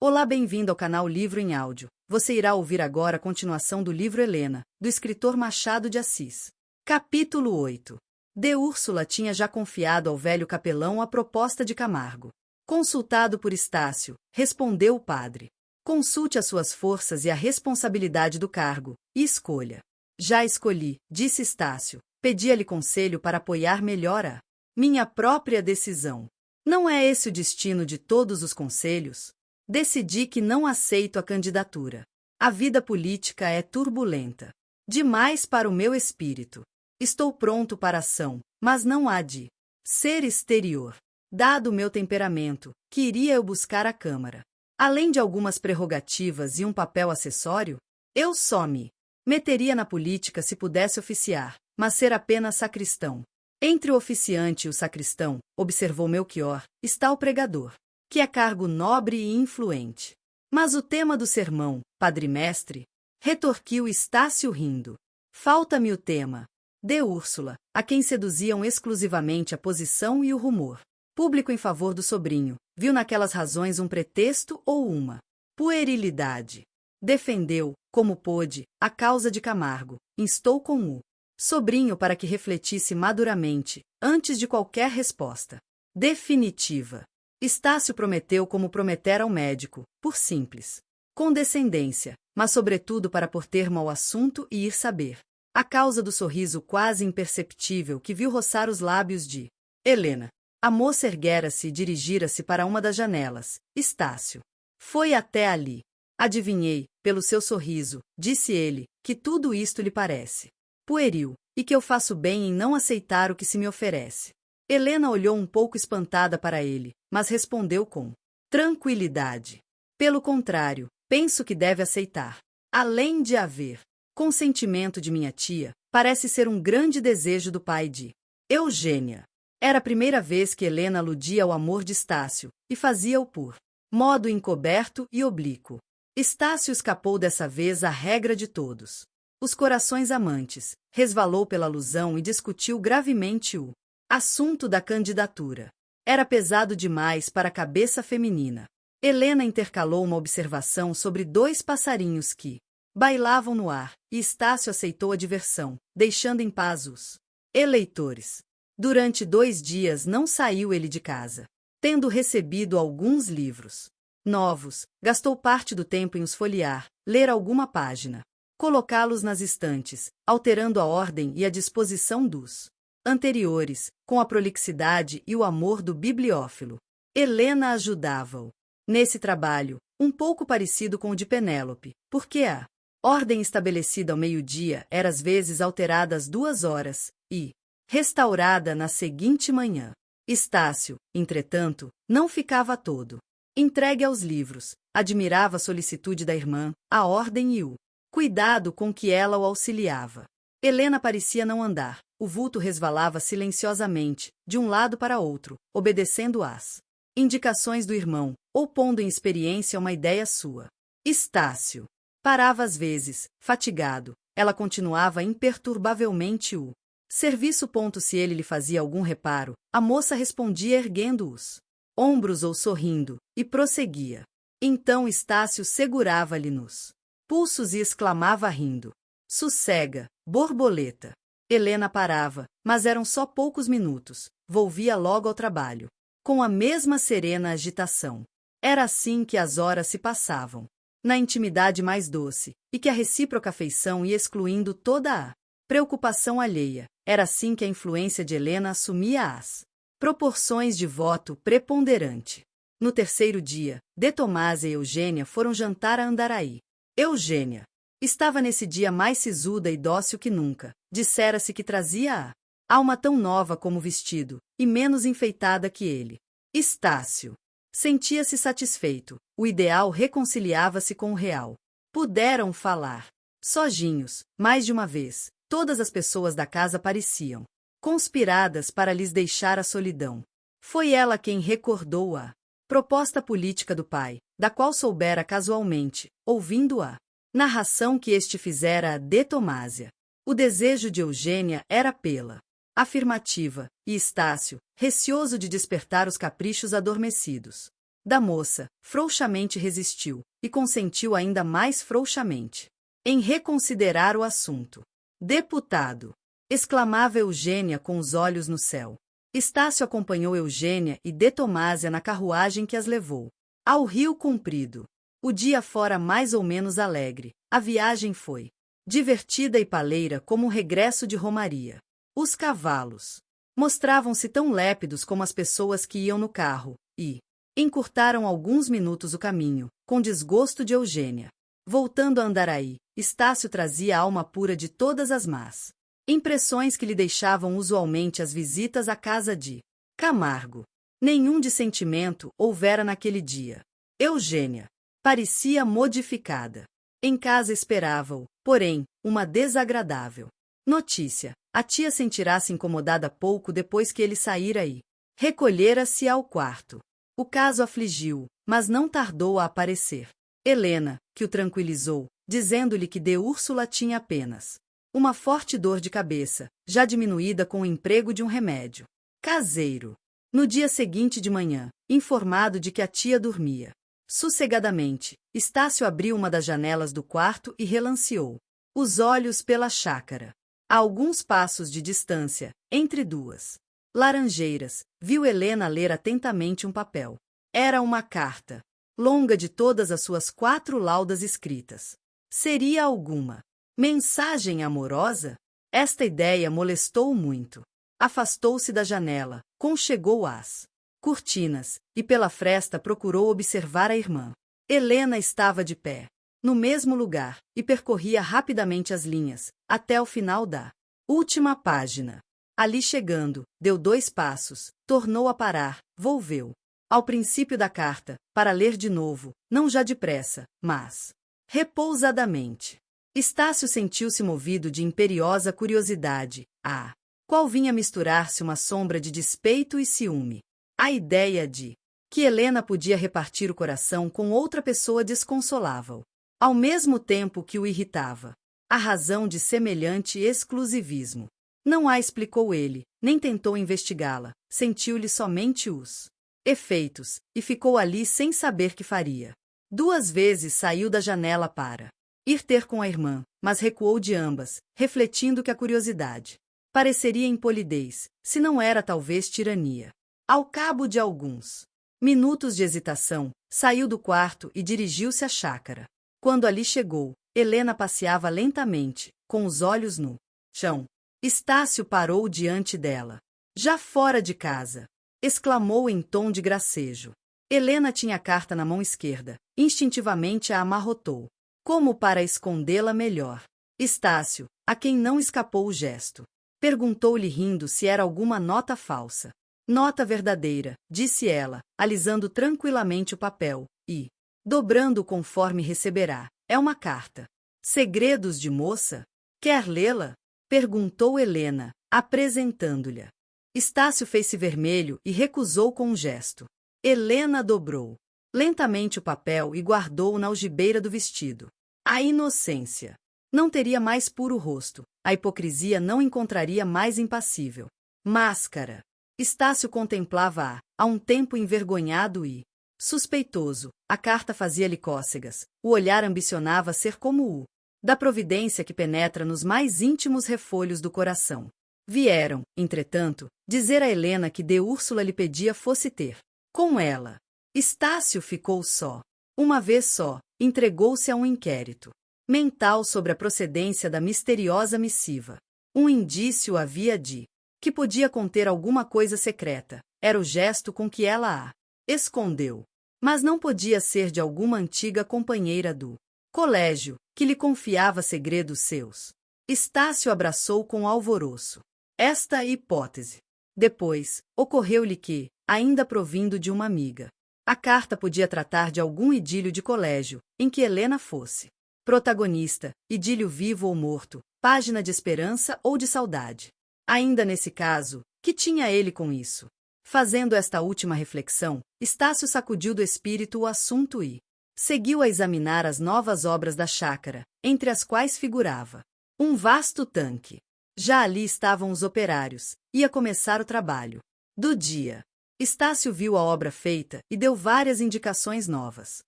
Olá, bem-vindo ao canal Livro em Áudio. Você irá ouvir agora a continuação do livro Helena, do escritor Machado de Assis. Capítulo 8. De Úrsula tinha já confiado ao velho capelão a proposta de Camargo. Consultado por Estácio, respondeu o padre: consulte as suas forças e a responsabilidade do cargo, e escolha. Já escolhi, disse Estácio. Pedia-lhe conselho para apoiar melhor a minha própria decisão. Não é esse o destino de todos os conselhos? Decidi que não aceito a candidatura. A vida política é turbulenta. Demais para o meu espírito. Estou pronto para a ação, mas não há de ser exterior. Dado o meu temperamento, que iria eu buscar a Câmara? Além de algumas prerrogativas e um papel acessório, eu só me meteria na política se pudesse oficiar, mas ser apenas sacristão. Entre o oficiante e o sacristão, observou Melchior, está o pregador, que é cargo nobre e influente. Mas o tema do sermão, padre-mestre, retorquiu Estácio rindo. Falta-me o tema. De Úrsula, a quem seduziam exclusivamente a posição e o rumor público em favor do sobrinho, viu naquelas razões um pretexto ou uma puerilidade. Defendeu, como pôde, a causa de Camargo, instou com o sobrinho para que refletisse maduramente, antes de qualquer resposta definitiva. Estácio prometeu como prometera ao médico, por simples condescendência, mas sobretudo para pôr termo ao assunto e ir saber a causa do sorriso quase imperceptível que viu roçar os lábios de Helena. A moça erguera-se e dirigira-se para uma das janelas. Estácio foi até ali. Adivinhei, pelo seu sorriso, disse ele, que tudo isto lhe parece pueril, e que eu faço bem em não aceitar o que se me oferece. Helena olhou um pouco espantada para ele, mas respondeu com tranquilidade. Pelo contrário, penso que deve aceitar. Além de haver consentimento de minha tia, parece ser um grande desejo do pai de Eugênia. Era a primeira vez que Helena aludia ao amor de Estácio, e fazia-o por modo encoberto e oblíquo. Estácio escapou dessa vez à regra de todos os corações amantes, resvalou pela alusão e discutiu gravemente o assunto da candidatura. Era pesado demais para a cabeça feminina. Helena intercalou uma observação sobre dois passarinhos que bailavam no ar, e Estácio aceitou a diversão, deixando em paz os eleitores. Durante 2 dias não saiu ele de casa. Tendo recebido alguns livros novos, gastou parte do tempo em os folhear, ler alguma página, colocá-los nas estantes, alterando a ordem e a disposição dos anteriores, com a prolixidade e o amor do bibliófilo. Helena ajudava-o nesse trabalho, um pouco parecido com o de Penélope, porque a ordem estabelecida ao meio-dia era às vezes alterada às 2 horas, e restaurada na seguinte manhã. Estácio, entretanto, não ficava todo entregue aos livros, admirava a solicitude da irmã, a ordem e o cuidado com que ela o auxiliava. Helena parecia não andar, o vulto resvalava silenciosamente, de um lado para outro, obedecendo às indicações do irmão, ou pondo em experiência uma ideia sua. Estácio parava às vezes, fatigado, ela continuava imperturbavelmente o serviço. Se ele lhe fazia algum reparo, a moça respondia erguendo os ombros ou sorrindo, e prosseguia. Então Estácio segurava-lhe nos pulsos e exclamava rindo: sossega, borboleta. Helena parava, mas eram só poucos minutos, volvia logo ao trabalho, com a mesma serena agitação. Era assim que as horas se passavam, na intimidade mais doce, e que a recíproca afeição ia excluindo toda a preocupação alheia. Era assim que a influência de Helena assumia as proporções de voto preponderante. No terceiro dia, De Tomás e Eugênia foram jantar a Andaraí. Eugênia estava nesse dia mais sisuda e dócil que nunca. Dissera-se que trazia a alma tão nova como o vestido, e menos enfeitada que ele. Estácio sentia-se satisfeito. O ideal reconciliava-se com o real. Puderam falar sozinhos, mais de uma vez. Todas as pessoas da casa pareciam conspiradas para lhes deixar a solidão. Foi ela quem recordou a proposta política do pai, da qual soubera casualmente, ouvindo a narração que este fizera a De Tomásia. O desejo de Eugênia era pela afirmativa, e Estácio, receoso de despertar os caprichos adormecidos, da moça, frouxamente resistiu, e consentiu ainda mais frouxamente em reconsiderar o assunto. Deputado! Exclamava Eugênia com os olhos no céu. Estácio acompanhou Eugênia e Detomásia na carruagem que as levou ao Rio Comprido. O dia fora mais ou menos alegre. A viagem foi divertida e paleira como um regresso de romaria. Os cavalos mostravam-se tão lépidos como as pessoas que iam no carro, e encurtaram alguns minutos o caminho, com desgosto de Eugênia. Voltando a Andaraí, Estácio trazia a alma pura de todas as más impressões que lhe deixavam usualmente as visitas à casa de Camargo. Nenhum dissentimento houvera naquele dia. Eugênia parecia modificada. Em casa esperava-o, porém, uma desagradável notícia. A tia sentirá-se incomodada pouco depois que ele saíra e recolhera-se ao quarto. O caso afligiu-o, mas não tardou a aparecer Helena, que o tranquilizou, dizendo-lhe que de Úrsula tinha apenas uma forte dor de cabeça, já diminuída com o emprego de um remédio caseiro. No dia seguinte de manhã, informado de que a tia dormia sossegadamente, Estácio abriu uma das janelas do quarto e relanceou os olhos pela chácara. A alguns passos de distância, entre duas laranjeiras, viu Helena ler atentamente um papel. Era uma carta, longa de todas as suas 4 laudas escritas. Seria alguma mensagem amorosa? Esta ideia molestou-o muito. Afastou-se da janela, conchegou as cortinas, e pela fresta procurou observar a irmã. Helena estava de pé, no mesmo lugar, e percorria rapidamente as linhas, até o final da última página. Ali chegando, deu 2 passos, tornou a parar, volveu ao princípio da carta, para ler de novo, não já depressa, mas repousadamente. Estácio sentiu-se movido de imperiosa curiosidade, a qual vinha misturar-se uma sombra de despeito e ciúme. A ideia de que Helena podia repartir o coração com outra pessoa desconsolava-o, ao mesmo tempo que o irritava. A razão de semelhante exclusivismo não a explicou ele, nem tentou investigá-la, sentiu-lhe somente os efeitos, e ficou ali sem saber que faria. 2 vezes saiu da janela para ir ter com a irmã, mas recuou de ambas, refletindo que a curiosidade pareceria impolidez, se não era talvez tirania. Ao cabo de alguns minutos de hesitação, saiu do quarto e dirigiu-se à chácara. Quando ali chegou, Helena passeava lentamente, com os olhos no chão. Estácio parou diante dela. Já fora de casa, exclamou em tom de gracejo. Helena tinha a carta na mão esquerda, instintivamente a amarrotou, como para escondê-la melhor. Estácio, a quem não escapou o gesto, perguntou-lhe rindo se era alguma nota falsa. Nota verdadeira, disse ela, alisando tranquilamente o papel, e dobrando conforme receberá. É uma carta. Segredos de moça? Quer lê-la? Perguntou Helena, apresentando-lhe. Estácio fez-se vermelho e recusou com um gesto. Helena dobrou lentamente o papel e guardou-o na algibeira do vestido. A inocência não teria mais puro rosto, a hipocrisia não encontraria mais impassível máscara. Estácio contemplava-a, a um tempo envergonhado e suspeitoso. A carta fazia-lhe cócegas, o olhar ambicionava ser como o da providência que penetra nos mais íntimos refolhos do coração. Vieram, entretanto, dizer a Helena que de Úrsula lhe pedia fosse ter com ela. Estácio ficou só. Uma vez só, entregou-se a um inquérito mental sobre a procedência da misteriosa missiva. Um indício havia de que podia conter alguma coisa secreta. Era o gesto com que ela a escondeu. Mas não podia ser de alguma antiga companheira do colégio, que lhe confiava segredos seus. Estácio abraçou com alvoroço esta hipótese. Depois, ocorreu-lhe que, ainda provindo de uma amiga, a carta podia tratar de algum idílio de colégio, em que Helena fosse protagonista, idílio vivo ou morto, página de esperança ou de saudade. Ainda nesse caso, que tinha ele com isso? Fazendo esta última reflexão, Estácio sacudiu do espírito o assunto e seguiu a examinar as novas obras da chácara, entre as quais figurava um vasto tanque. Já ali estavam os operários. Ia começar o trabalho do dia. Estácio viu a obra feita e deu várias indicações novas.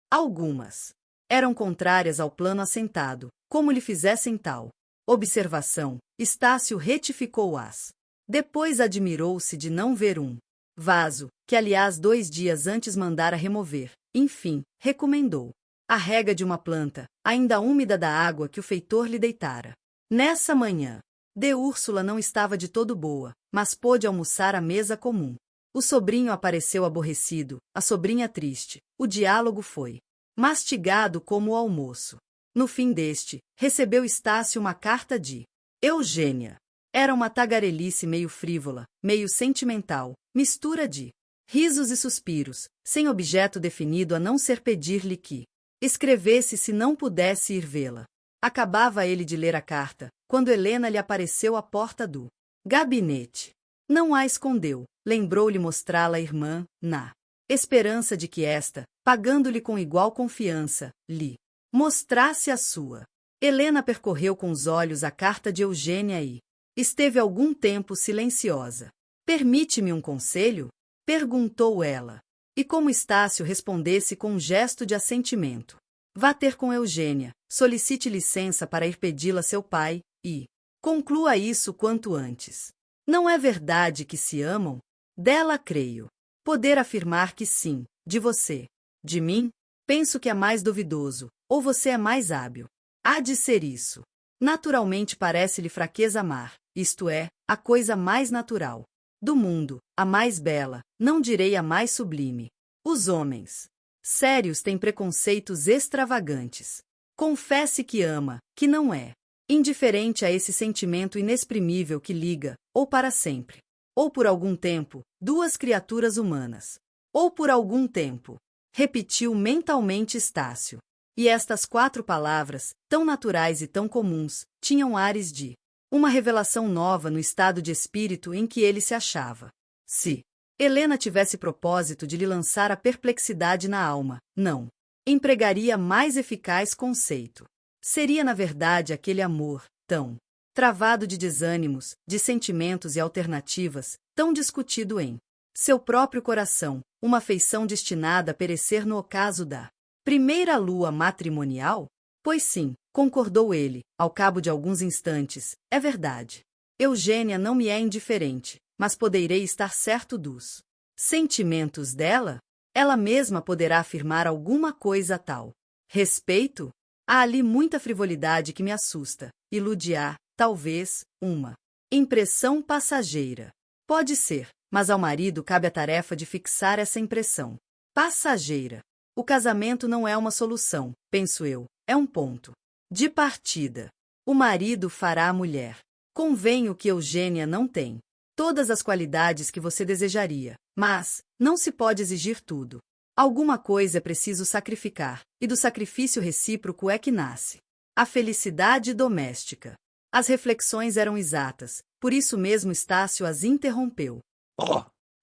Algumas eram contrárias ao plano assentado, como lhe fizessem tal observação. Estácio retificou-as. Depois admirou-se de não ver um vaso, que aliás 2 dias antes mandara remover. Enfim, recomendou a rega de uma planta, ainda úmida da água que o feitor lhe deitara. Nessa manhã, de Úrsula não estava de todo boa, mas pôde almoçar à mesa comum. O sobrinho apareceu aborrecido, a sobrinha triste. O diálogo foi mastigado como o almoço. No fim deste, recebeu Estácio uma carta de Eugênia. Era uma tagarelice meio frívola, meio sentimental, mistura de risos e suspiros, sem objeto definido a não ser pedir-lhe que escrevesse se não pudesse ir vê-la. Acabava ele de ler a carta, quando Helena lhe apareceu à porta do gabinete. Não a escondeu, lembrou-lhe mostrá-la à irmã, na esperança de que esta, pagando-lhe com igual confiança, lhe mostrasse a sua. Helena percorreu com os olhos a carta de Eugênia e esteve algum tempo silenciosa. Permite-me um conselho? Perguntou ela. E como Estácio respondesse com um gesto de assentimento. Vá ter com Eugênia, solicite licença para ir pedi-la a seu pai, e conclua isso quanto antes. Não é verdade que se amam? Dela creio. Poder afirmar que sim, de você. De mim? Penso que é mais duvidoso, ou você é mais hábil. Há de ser isso. Naturalmente parece-lhe fraqueza amar, isto é, a coisa mais natural do mundo, a mais bela, não direi a mais sublime. Os homens sérios têm preconceitos extravagantes. Confesse que ama, que não é indiferente a esse sentimento inexprimível que liga, ou para sempre, ou por algum tempo, duas criaturas humanas. Ou por algum tempo, repetiu mentalmente Estácio. E estas 4 palavras, tão naturais e tão comuns, tinham ares de uma revelação nova no estado de espírito em que ele se achava. Se Helena tivesse propósito de lhe lançar a perplexidade na alma, não empregaria mais eficaz conceito. Seria, na verdade, aquele amor, tão travado de desânimos, de sentimentos e alternativas, tão discutido em seu próprio coração, uma afeição destinada a perecer no ocaso da primeira lua matrimonial? Pois sim, concordou ele, ao cabo de alguns instantes, é verdade. Eugênia não me é indiferente, mas poderei estar certo dos sentimentos dela? Ela mesma poderá afirmar alguma coisa a tal respeito? Há ali muita frivolidade que me assusta. Ilude-a, talvez, uma impressão passageira. Pode ser, mas ao marido cabe a tarefa de fixar essa impressão passageira. O casamento não é uma solução, penso eu, é um ponto de partida. O marido fará a mulher. Convenho que Eugênia não tem todas as qualidades que você desejaria, mas não se pode exigir tudo. Alguma coisa é preciso sacrificar, e do sacrifício recíproco é que nasce a felicidade doméstica. As reflexões eram exatas, por isso mesmo Estácio as interrompeu.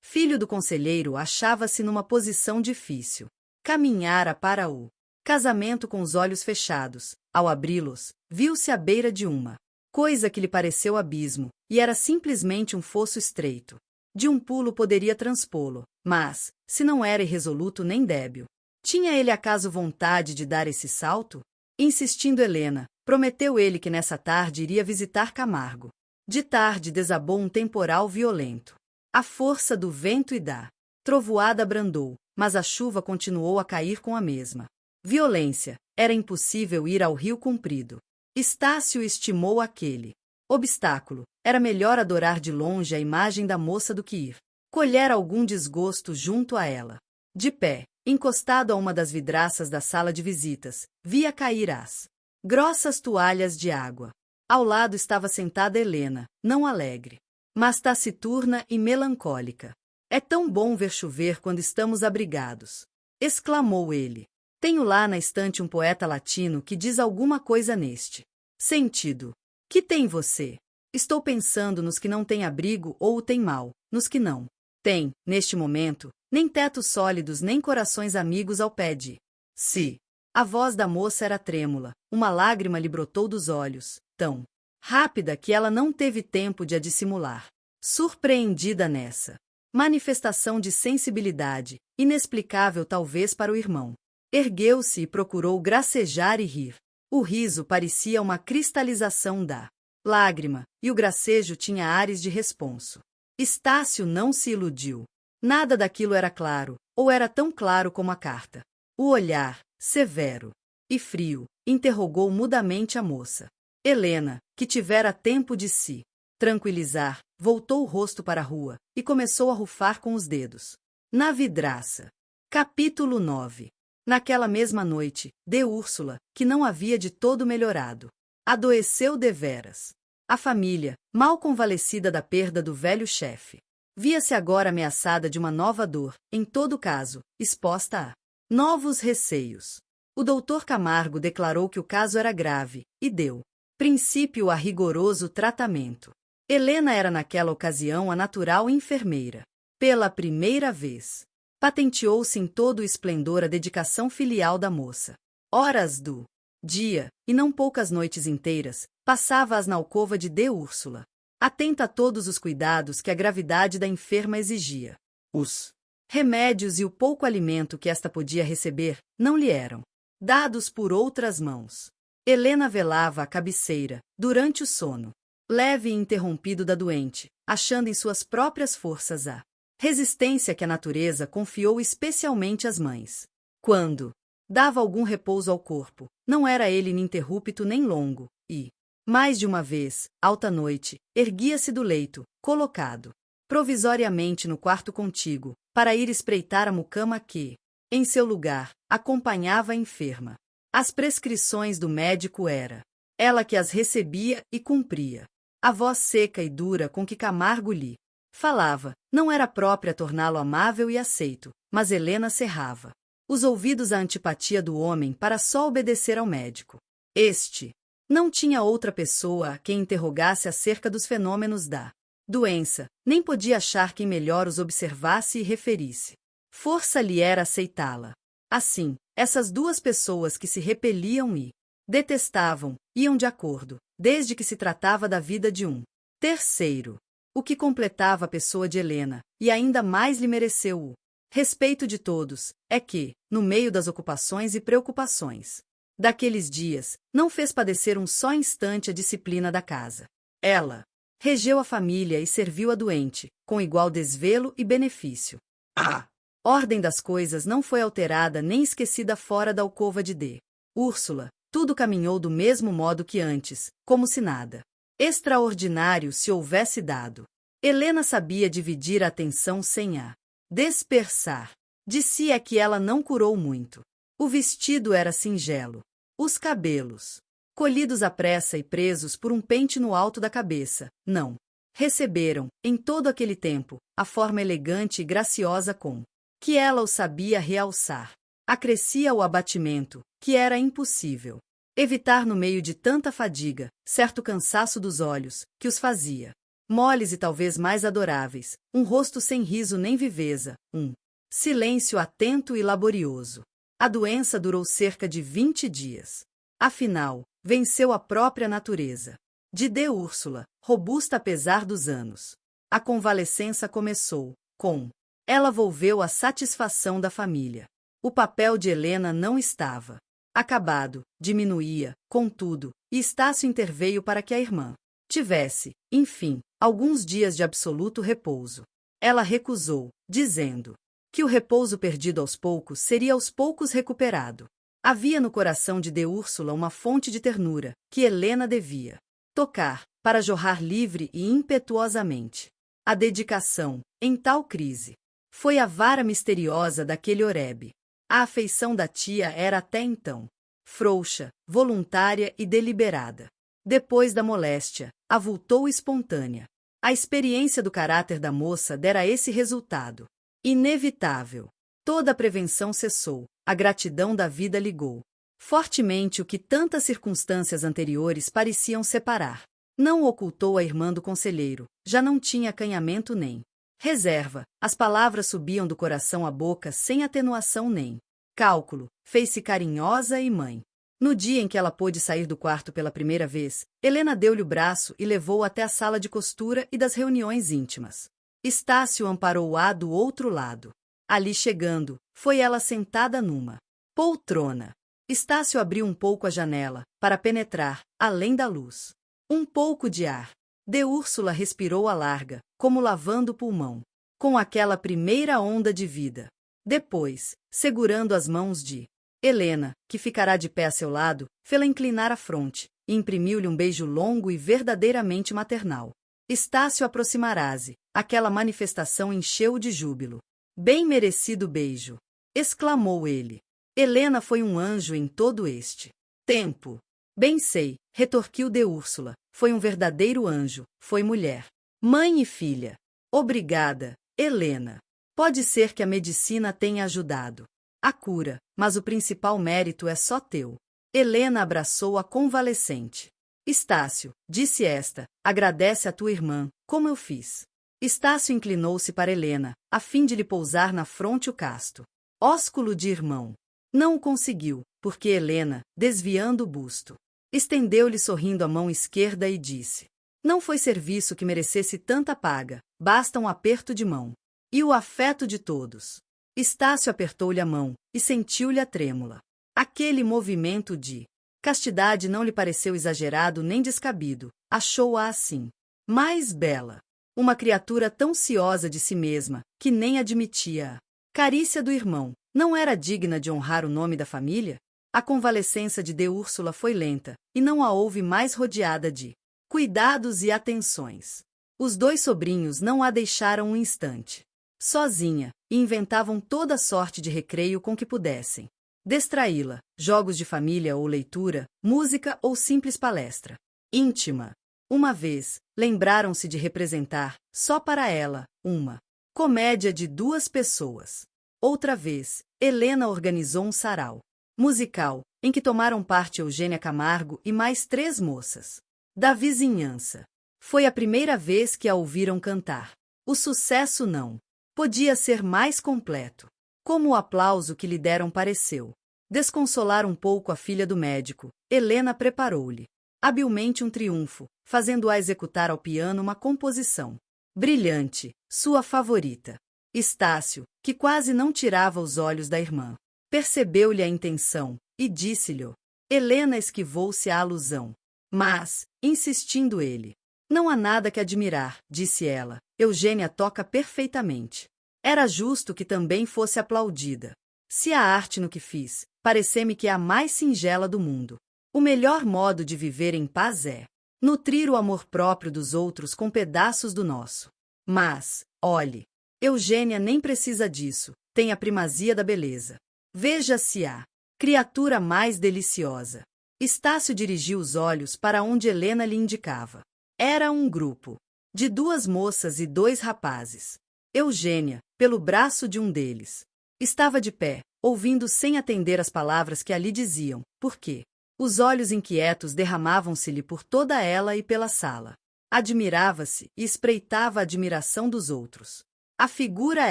Filho do conselheiro achava-se numa posição difícil. Caminhara para o casamento com os olhos fechados. Ao abri-los, viu-se à beira de uma coisa que lhe pareceu abismo, e era simplesmente um fosso estreito. De um pulo poderia transpô-lo, mas, se não era irresoluto nem débil, tinha ele acaso vontade de dar esse salto? Insistindo Helena, prometeu ele que nessa tarde iria visitar Camargo. De tarde desabou um temporal violento. A força do vento e da trovoada abrandou, mas a chuva continuou a cair com a mesma violência. Era impossível ir ao Rio Comprido. Estácio estimou aquele obstáculo. Era melhor adorar de longe a imagem da moça do que ir colher algum desgosto junto a ela. De pé, encostado a uma das vidraças da sala de visitas, via cair as grossas toalhas de água. Ao lado estava sentada Helena, não alegre, mas taciturna e melancólica. É tão bom ver chover quando estamos abrigados, exclamou ele. Tenho lá na estante um poeta latino que diz alguma coisa neste sentido. Que tem você? Estou pensando nos que não têm abrigo ou o têm mal, nos que não têm, neste momento, nem tetos sólidos nem corações amigos ao pé de si. A voz da moça era trêmula, uma lágrima lhe brotou dos olhos, tão rápida que ela não teve tempo de a dissimular. Surpreendida nessa Manifestação de sensibilidade, inexplicável talvez para o irmão. Ergueu-se e procurou gracejar e rir. O riso parecia uma cristalização da lágrima, e o gracejo tinha ares de responso. Estácio não se iludiu. Nada daquilo era claro, ou era tão claro como a carta. O olhar, severo e frio, interrogou mudamente a moça. Helena, que tivera tempo de se tranquilizar, voltou o rosto para a rua e começou a rufar com os dedos. Na vidraça. Capítulo 9. Naquela mesma noite, de Úrsula, que não havia de todo melhorado, adoeceu deveras. A família, mal convalescida da perda do velho chefe, via-se agora ameaçada de uma nova dor, em todo caso, exposta a novos receios. O doutor Camargo declarou que o caso era grave, e deu princípio a rigoroso tratamento. Helena era naquela ocasião a natural enfermeira. Pela primeira vez, patenteou-se em todo o esplendor a dedicação filial da moça. Horas do dia, e não poucas noites inteiras, passava-as na alcova de Úrsula, atenta a todos os cuidados que a gravidade da enferma exigia. Os remédios e o pouco alimento que esta podia receber não lhe eram dados por outras mãos. Helena velava à cabeceira, durante o sono leve e interrompido da doente, achando em suas próprias forças a resistência que a natureza confiou especialmente às mães. Quando dava algum repouso ao corpo, não era ele ininterrupto nem longo, e, mais de uma vez, alta noite, erguia-se do leito, colocado provisoriamente no quarto contíguo, para ir espreitar a mucama que, em seu lugar, acompanhava a enferma. As prescrições do médico era ela que as recebia e cumpria. A voz seca e dura com que Camargo lhe falava não era própria torná-lo amável e aceito, mas Helena cerrava os ouvidos à antipatia do homem para só obedecer ao médico. Este não tinha outra pessoa a quem interrogasse acerca dos fenômenos da doença, nem podia achar quem melhor os observasse e referisse. Força lhe era aceitá-la. Assim, essas duas pessoas que se repeliam e detestavam, iam de acordo, desde que se tratava da vida de um terceiro. O que completava a pessoa de Helena, e ainda mais lhe mereceu o respeito de todos, é que, no meio das ocupações e preocupações daqueles dias, não fez padecer um só instante a disciplina da casa. Ela regeu a família e serviu a doente, com igual desvelo e benefício. A ordem das coisas não foi alterada nem esquecida fora da alcova de Úrsula. Tudo caminhou do mesmo modo que antes, como se nada extraordinário se houvesse dado. Helena sabia dividir a atenção sem a dispersar. De si é que ela não curou muito. O vestido era singelo. Os cabelos, colhidos à pressa e presos por um pente no alto da cabeça, não receberam, em todo aquele tempo, a forma elegante e graciosa com que ela o sabia realçar. Acrescia o abatimento, que era impossível evitar no meio de tanta fadiga, certo cansaço dos olhos, que os fazia moles e talvez mais adoráveis, um rosto sem riso nem viveza, um silêncio atento e laborioso. A doença durou cerca de 20 dias. Afinal, venceu a própria natureza. De Úrsula, robusta apesar dos anos. A convalescença começou, com ela volveu a satisfação da família. O papel de Helena não estava acabado, diminuía, contudo, e Estácio interveio para que a irmã tivesse, enfim, alguns dias de absoluto repouso. Ela recusou, dizendo que o repouso perdido aos poucos seria aos poucos recuperado. Havia no coração de Úrsula uma fonte de ternura, que Helena devia tocar, para jorrar livre e impetuosamente. A dedicação, em tal crise, foi a vara misteriosa daquele Oreb. A afeição da tia era até então frouxa, voluntária e deliberada. Depois da moléstia, avultou espontânea. A experiência do caráter da moça dera esse resultado. Inevitável. Toda a prevenção cessou, a gratidão da vida ligou fortemente o que tantas circunstâncias anteriores pareciam separar. Não ocultou a irmã do conselheiro, já não tinha acanhamento nem reserva, as palavras subiam do coração à boca sem atenuação nem cálculo, fez-se carinhosa e mãe. No dia em que ela pôde sair do quarto pela primeira vez, Helena deu-lhe o braço e levou-o até a sala de costura e das reuniões íntimas. Estácio amparou-a do outro lado. Ali chegando, foi ela sentada numa poltrona. Estácio abriu um pouco a janela, para penetrar, além da luz, um pouco de ar. De Úrsula respirou a larga, como lavando o pulmão, com aquela primeira onda de vida. Depois, segurando as mãos de Helena, que ficará de pé a seu lado, fê-la inclinar a fronte, e imprimiu-lhe um beijo longo e verdadeiramente maternal. Estácio aproximará-se. Aquela manifestação encheu-o de júbilo. Bem merecido beijo! Exclamou ele. Helena foi um anjo em todo este tempo. Bem sei, retorquiu de Úrsula. Foi um verdadeiro anjo, foi mulher, mãe e filha. Obrigada, Helena. Pode ser que a medicina tenha ajudado a cura, mas o principal mérito é só teu. Helena abraçou a convalescente. Estácio, disse esta, agradece a tua irmã, como eu fiz. Estácio inclinou-se para Helena, a fim de lhe pousar na fronte o casto ósculo de irmão. Não o conseguiu, porque Helena, desviando o busto, estendeu-lhe sorrindo a mão esquerda e disse: não foi serviço que merecesse tanta paga, basta um aperto de mão. E o afeto de todos. Estácio apertou-lhe a mão, e sentiu-lhe a trêmula. Aquele movimento de castidade não lhe pareceu exagerado nem descabido, achou-a assim mais bela. Uma criatura tão ciosa de si mesma, que nem admitia a carícia do irmão, não era digna de honrar o nome da família? A convalescença de Úrsula foi lenta, e não a houve mais rodeada de cuidados e atenções. Os dois sobrinhos não a deixaram um instante sozinha, e inventavam toda sorte de recreio com que pudessem distraí-la, jogos de família ou leitura, música ou simples palestra íntima. Uma vez, lembraram-se de representar, só para ela, uma comédia de 2 pessoas. Outra vez, Helena organizou um sarau musical, em que tomaram parte Eugênia Camargo e mais 3 moças da vizinhança. Foi a primeira vez que a ouviram cantar. O sucesso não podia ser mais completo. Como o aplauso que lhe deram pareceu desconsolar um pouco a filha do médico, Helena preparou-lhe habilmente um triunfo, fazendo-a executar ao piano uma composição brilhante, sua favorita. Estácio, que quase não tirava os olhos da irmã, percebeu-lhe a intenção, e disse-lhe. Helena esquivou-se à alusão. Mas, insistindo ele, não há nada que admirar, disse ela, Eugênia toca perfeitamente. Era justo que também fosse aplaudida. Se a arte no que fiz, parece-me que é a mais singela do mundo. O melhor modo de viver em paz é nutrir o amor próprio dos outros com pedaços do nosso. Mas, olhe, Eugênia nem precisa disso, tem a primazia da beleza. Veja-se a criatura mais deliciosa. Estácio dirigiu os olhos para onde Helena lhe indicava. Era um grupo de 2 moças e 2 rapazes. Eugênia, pelo braço de um deles, estava de pé, ouvindo sem atender às palavras que ali diziam, porque os olhos inquietos derramavam-se-lhe por toda ela e pela sala. Admirava-se e espreitava a admiração dos outros. A figura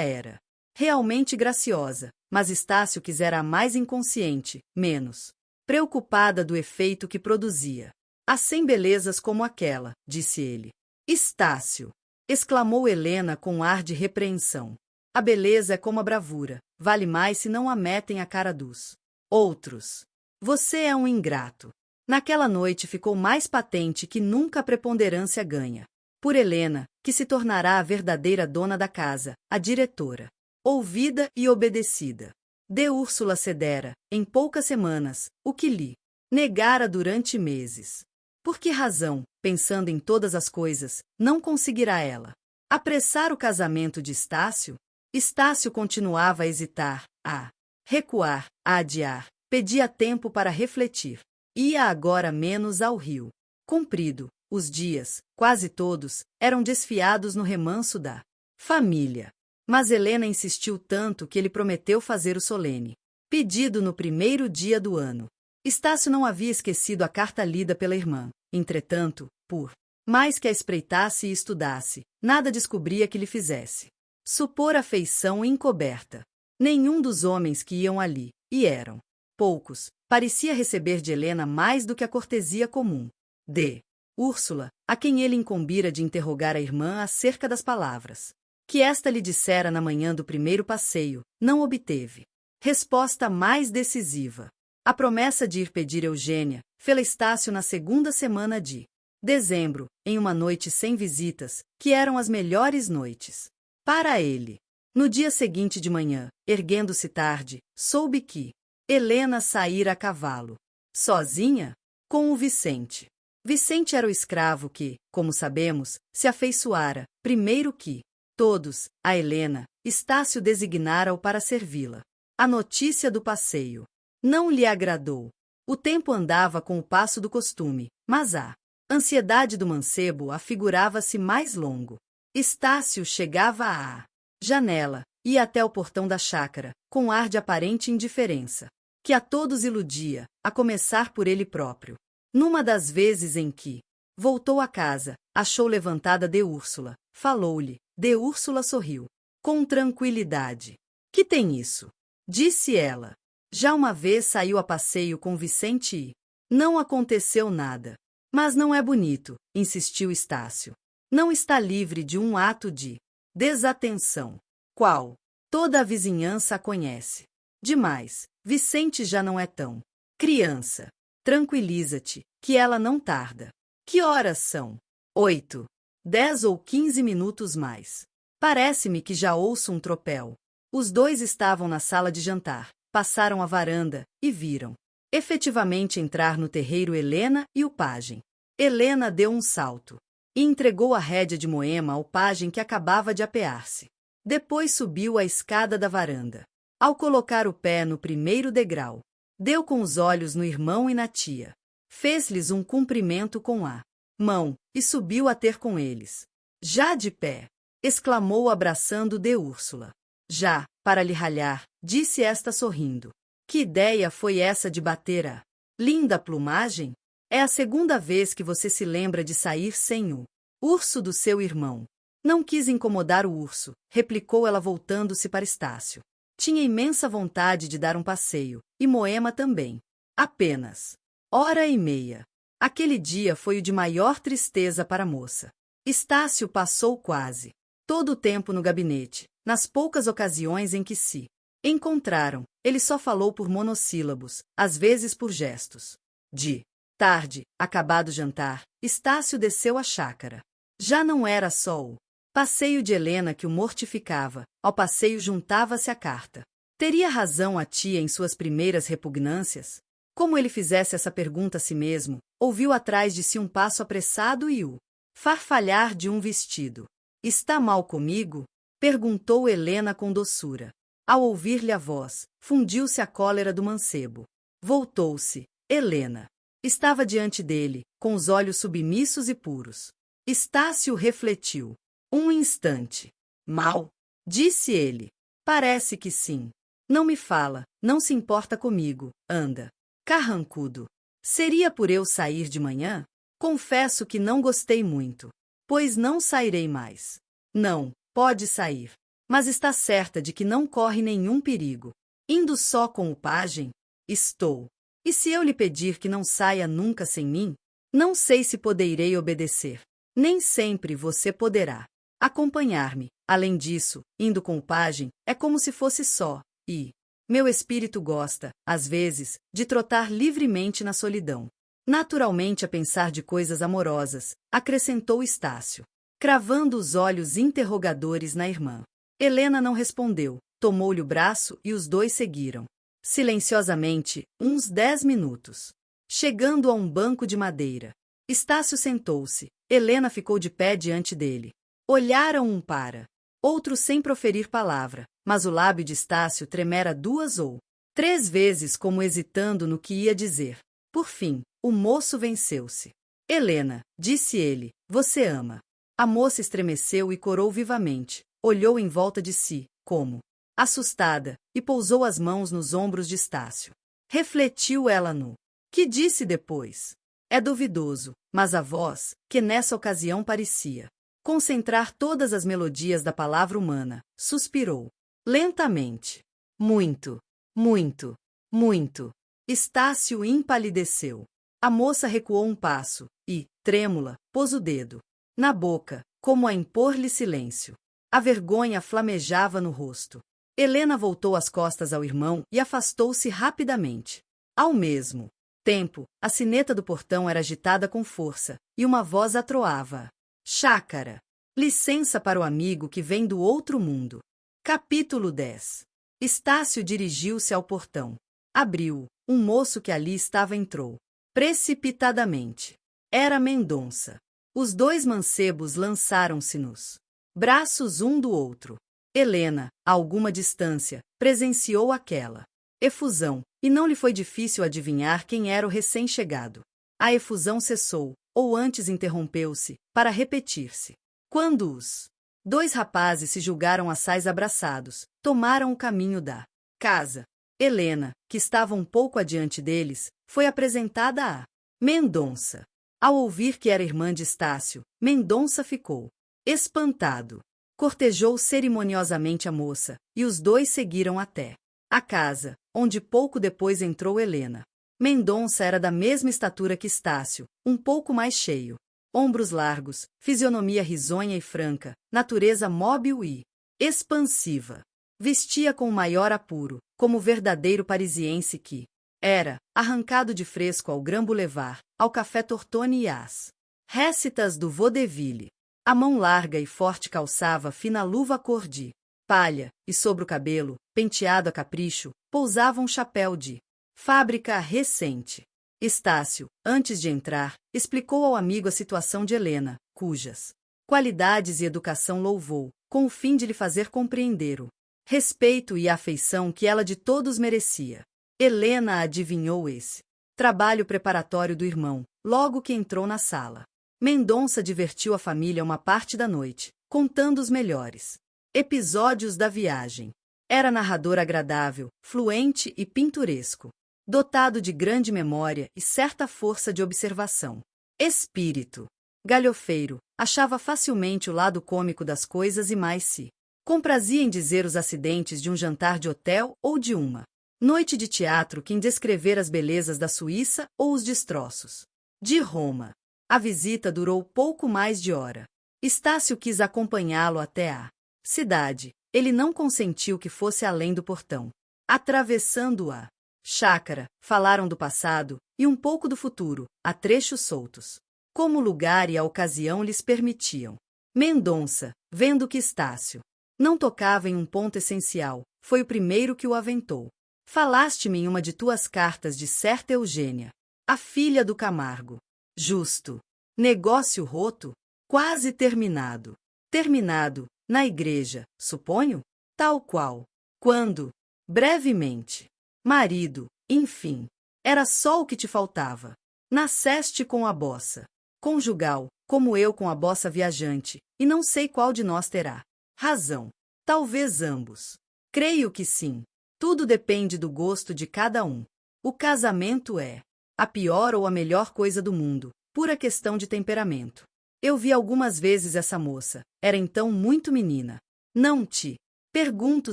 era realmente graciosa, mas Estácio quisera a mais inconsciente, menos preocupada do efeito que produzia. Há 100 belezas como aquela, disse ele. Estácio! Exclamou Helena com ar de repreensão. A beleza é como a bravura, vale mais se não a metem à cara dos outros. Você é um ingrato. Naquela noite ficou mais patente que nunca a preponderância ganha por Helena, que se tornará a verdadeira dona da casa, a diretora, ouvida e obedecida. De Úrsula cedera, em poucas semanas, o que lhe negara durante meses. Por que razão, pensando em todas as coisas, não conseguirá ela apressar o casamento de Estácio? Estácio continuava a hesitar, a recuar, a adiar, pedia tempo para refletir. Ia agora menos ao rio comprido. Os dias, quase todos, eram desfiados no remanso da família. Mas Helena insistiu tanto que ele prometeu fazer o solene pedido no primeiro dia do ano. Estácio não havia esquecido a carta lida pela irmã. Entretanto, por mais que a espreitasse e estudasse, nada descobria que lhe fizesse supor afeição encoberta. Nenhum dos homens que iam ali, e eram poucos, parecia receber de Helena mais do que a cortesia comum. De Úrsula, a quem ele incumbira de interrogar a irmã acerca das palavras que esta lhe dissera na manhã do primeiro passeio, não obteve. Resposta mais decisiva. A promessa de ir pedir Eugênia fê-la Estácio na segunda semana de dezembro, em uma noite sem visitas, que eram as melhores noites para ele. No dia seguinte de manhã, erguendo-se tarde, soube que Helena saíra a cavalo. Sozinha? Com o Vicente. Vicente era o escravo que, como sabemos, se afeiçoara, primeiro que todos, a Helena, Estácio designara-o para servi-la. A notícia do passeio não lhe agradou. O tempo andava com o passo do costume, mas a ansiedade do mancebo afigurava-se mais longo. Estácio chegava à janela, ia até o portão da chácara, com ar de aparente indiferença, que a todos iludia, a começar por ele próprio. Numa das vezes em que voltou a casa, achou levantada de Úrsula, falou-lhe. De Úrsula sorriu, com tranquilidade. Que tem isso? Disse ela. Já uma vez saiu a passeio com Vicente e não aconteceu nada. Mas não é bonito, insistiu Estácio. Não está livre de um ato de desatenção. Qual? Toda a vizinhança a conhece. Demais, Vicente já não é tão criança. Tranquiliza-te, que ela não tarda. Que horas são? 8, 10 ou 15 minutos mais. Parece-me que já ouço um tropel. Os dois estavam na sala de jantar, passaram a varanda e viram efetivamente entrar no terreiro Helena e o pajem. Helena deu um salto e entregou a rédea de Moema ao pajem que acabava de apear-se. Depois subiu a escada da varanda. Ao colocar o pé no primeiro degrau, deu com os olhos no irmão e na tia. Fez-lhes um cumprimento com a mão e subiu a ter com eles. Já de pé, exclamou abraçando de Úrsula. Já, para lhe ralhar, disse esta sorrindo. Que ideia foi essa de bater a linda plumagem? É a segunda vez que você se lembra de sair sem o urso do seu irmão. Não quis incomodar o urso, replicou ela voltando-se para Estácio. Tinha imensa vontade de dar um passeio, e Moema também. Apenas 1h30. Aquele dia foi o de maior tristeza para a moça. Estácio passou quase todo o tempo no gabinete. Nas poucas ocasiões em que se encontraram, ele só falou por monossílabos, às vezes por gestos. De tarde, acabado o jantar, Estácio desceu à chácara. Já não era só o passeio de Helena que o mortificava, ao passeio juntava-se a carta. Teria razão a tia em suas primeiras repugnâncias? Como ele fizesse essa pergunta a si mesmo, ouviu atrás de si um passo apressado e o farfalhar de um vestido. Está mal comigo? Perguntou Helena com doçura. Ao ouvir-lhe a voz, fundiu-se a cólera do mancebo. Voltou-se. Helena estava diante dele, com os olhos submissos e puros. Estácio refletiu. Um instante. Mal? Disse ele. Parece que sim. Não me fala, não se importa comigo, anda. Carrancudo. Seria por eu sair de manhã? Confesso que não gostei muito. Pois não sairei mais. Não, pode sair. Mas está certa de que não corre nenhum perigo. Indo só com o pajem? Estou. E se eu lhe pedir que não saia nunca sem mim? Não sei se poderei obedecer. Nem sempre você poderá acompanhar-me. Além disso, indo com o pajem, é como se fosse só, e meu espírito gosta, às vezes, de trotar livremente na solidão. Naturalmente a pensar de coisas amorosas, acrescentou Estácio, cravando os olhos interrogadores na irmã. Helena não respondeu, tomou-lhe o braço e os dois seguiram. Silenciosamente, uns 10 minutos. Chegando a um banco de madeira, Estácio sentou-se. Helena ficou de pé diante dele. Olharam um para outro sem proferir palavra, mas o lábio de Estácio tremera 2 ou 3 vezes como hesitando no que ia dizer. Por fim, o moço venceu-se. Helena, disse ele, você ama. A moça estremeceu e corou vivamente. Olhou em volta de si, como assustada, e pousou as mãos nos ombros de Estácio. Refletiu ela no que disse depois. É duvidoso, mas a voz, que nessa ocasião parecia concentrar todas as melodias da palavra humana, suspirou. Lentamente. Muito, muito, muito. Estácio empalideceu. A moça recuou um passo e, trêmula, pôs o dedo na boca, como a impor-lhe silêncio. A vergonha flamejava no rosto. Helena voltou as costas ao irmão e afastou-se rapidamente. Ao mesmo tempo, a sineta do portão era agitada com força, e uma voz atroava. Chácara. Licença para o amigo que vem do outro mundo. Capítulo 10. Estácio dirigiu-se ao portão. Abriu. Um moço que ali estava entrou. Precipitadamente. Era Mendonça. Os dois mancebos lançaram-se nos braços um do outro. Helena, a alguma distância, presenciou aquela efusão, e não lhe foi difícil adivinhar quem era o recém-chegado. A efusão cessou, ou antes interrompeu-se, para repetir-se. Quando os dois rapazes se julgaram assaz abraçados, tomaram o caminho da casa. Helena, que estava um pouco adiante deles, foi apresentada a Mendonça. Ao ouvir que era irmã de Estácio, Mendonça ficou espantado. Cortejou cerimoniosamente a moça, e os dois seguiram até a casa, onde pouco depois entrou Helena. Mendonça era da mesma estatura que Estácio, um pouco mais cheio. Ombros largos, fisionomia risonha e franca, natureza móbil e expansiva. Vestia com o maior apuro, como o verdadeiro parisiense que era, arrancado de fresco ao Grand Boulevard, ao Café Tortoni e às récitas do vaudeville. A mão larga e forte calçava fina luva cor de palha, e sobre o cabelo, penteado a capricho, pousava um chapéu de fábrica recente. Estácio, antes de entrar, explicou ao amigo a situação de Helena, cujas qualidades e educação louvou, com o fim de lhe fazer compreender o respeito e a afeição que ela de todos merecia. Helena adivinhou esse trabalho preparatório do irmão, logo que entrou na sala. Mendonça divertiu a família uma parte da noite, contando os melhores episódios da viagem. Era narrador agradável, fluente e pinturesco, dotado de grande memória e certa força de observação. Espírito galhofeiro, achava facilmente o lado cômico das coisas e mais se comprazia em dizer os acidentes de um jantar de hotel ou de uma noite de teatro que em descrever as belezas da Suíça ou os destroços de Roma. A visita durou pouco mais de hora. Estácio quis acompanhá-lo até a cidade. Ele não consentiu que fosse além do portão. Atravessando a chácara, falaram do passado e um pouco do futuro, a trechos soltos, como o lugar e a ocasião lhes permitiam. Mendonça, vendo que Estácio não tocava em um ponto essencial, foi o primeiro que o aventou. Falaste-me em uma de tuas cartas de certa Eugênia, a filha do Camargo. Justo. Negócio roto? Quase terminado. Terminado, na igreja, suponho? Tal qual. Quando? Brevemente. Marido, enfim. Era só o que te faltava. Nasceste com a bossa conjugal, como eu com a bossa viajante, e não sei qual de nós terá razão. Talvez ambos. Creio que sim. Tudo depende do gosto de cada um. O casamento é a pior ou a melhor coisa do mundo, pura questão de temperamento. Eu vi algumas vezes essa moça, era então muito menina. Não te pergunto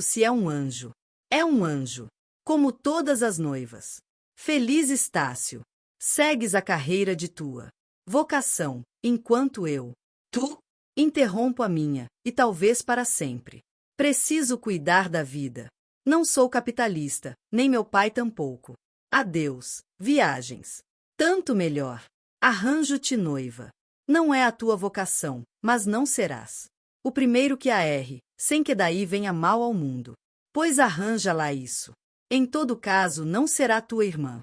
se é um anjo. É um anjo, como todas as noivas. Feliz Estácio. Segues a carreira de tua vocação, enquanto eu, interrompo a minha, e talvez para sempre. Preciso cuidar da vida. Não sou capitalista, nem meu pai tampouco. Adeus, viagens. Tanto melhor. Arranjo-te noiva. Não é a tua vocação, mas não serás o primeiro que a erre, sem que daí venha mal ao mundo. Pois arranja lá isso. Em todo caso, não será tua irmã.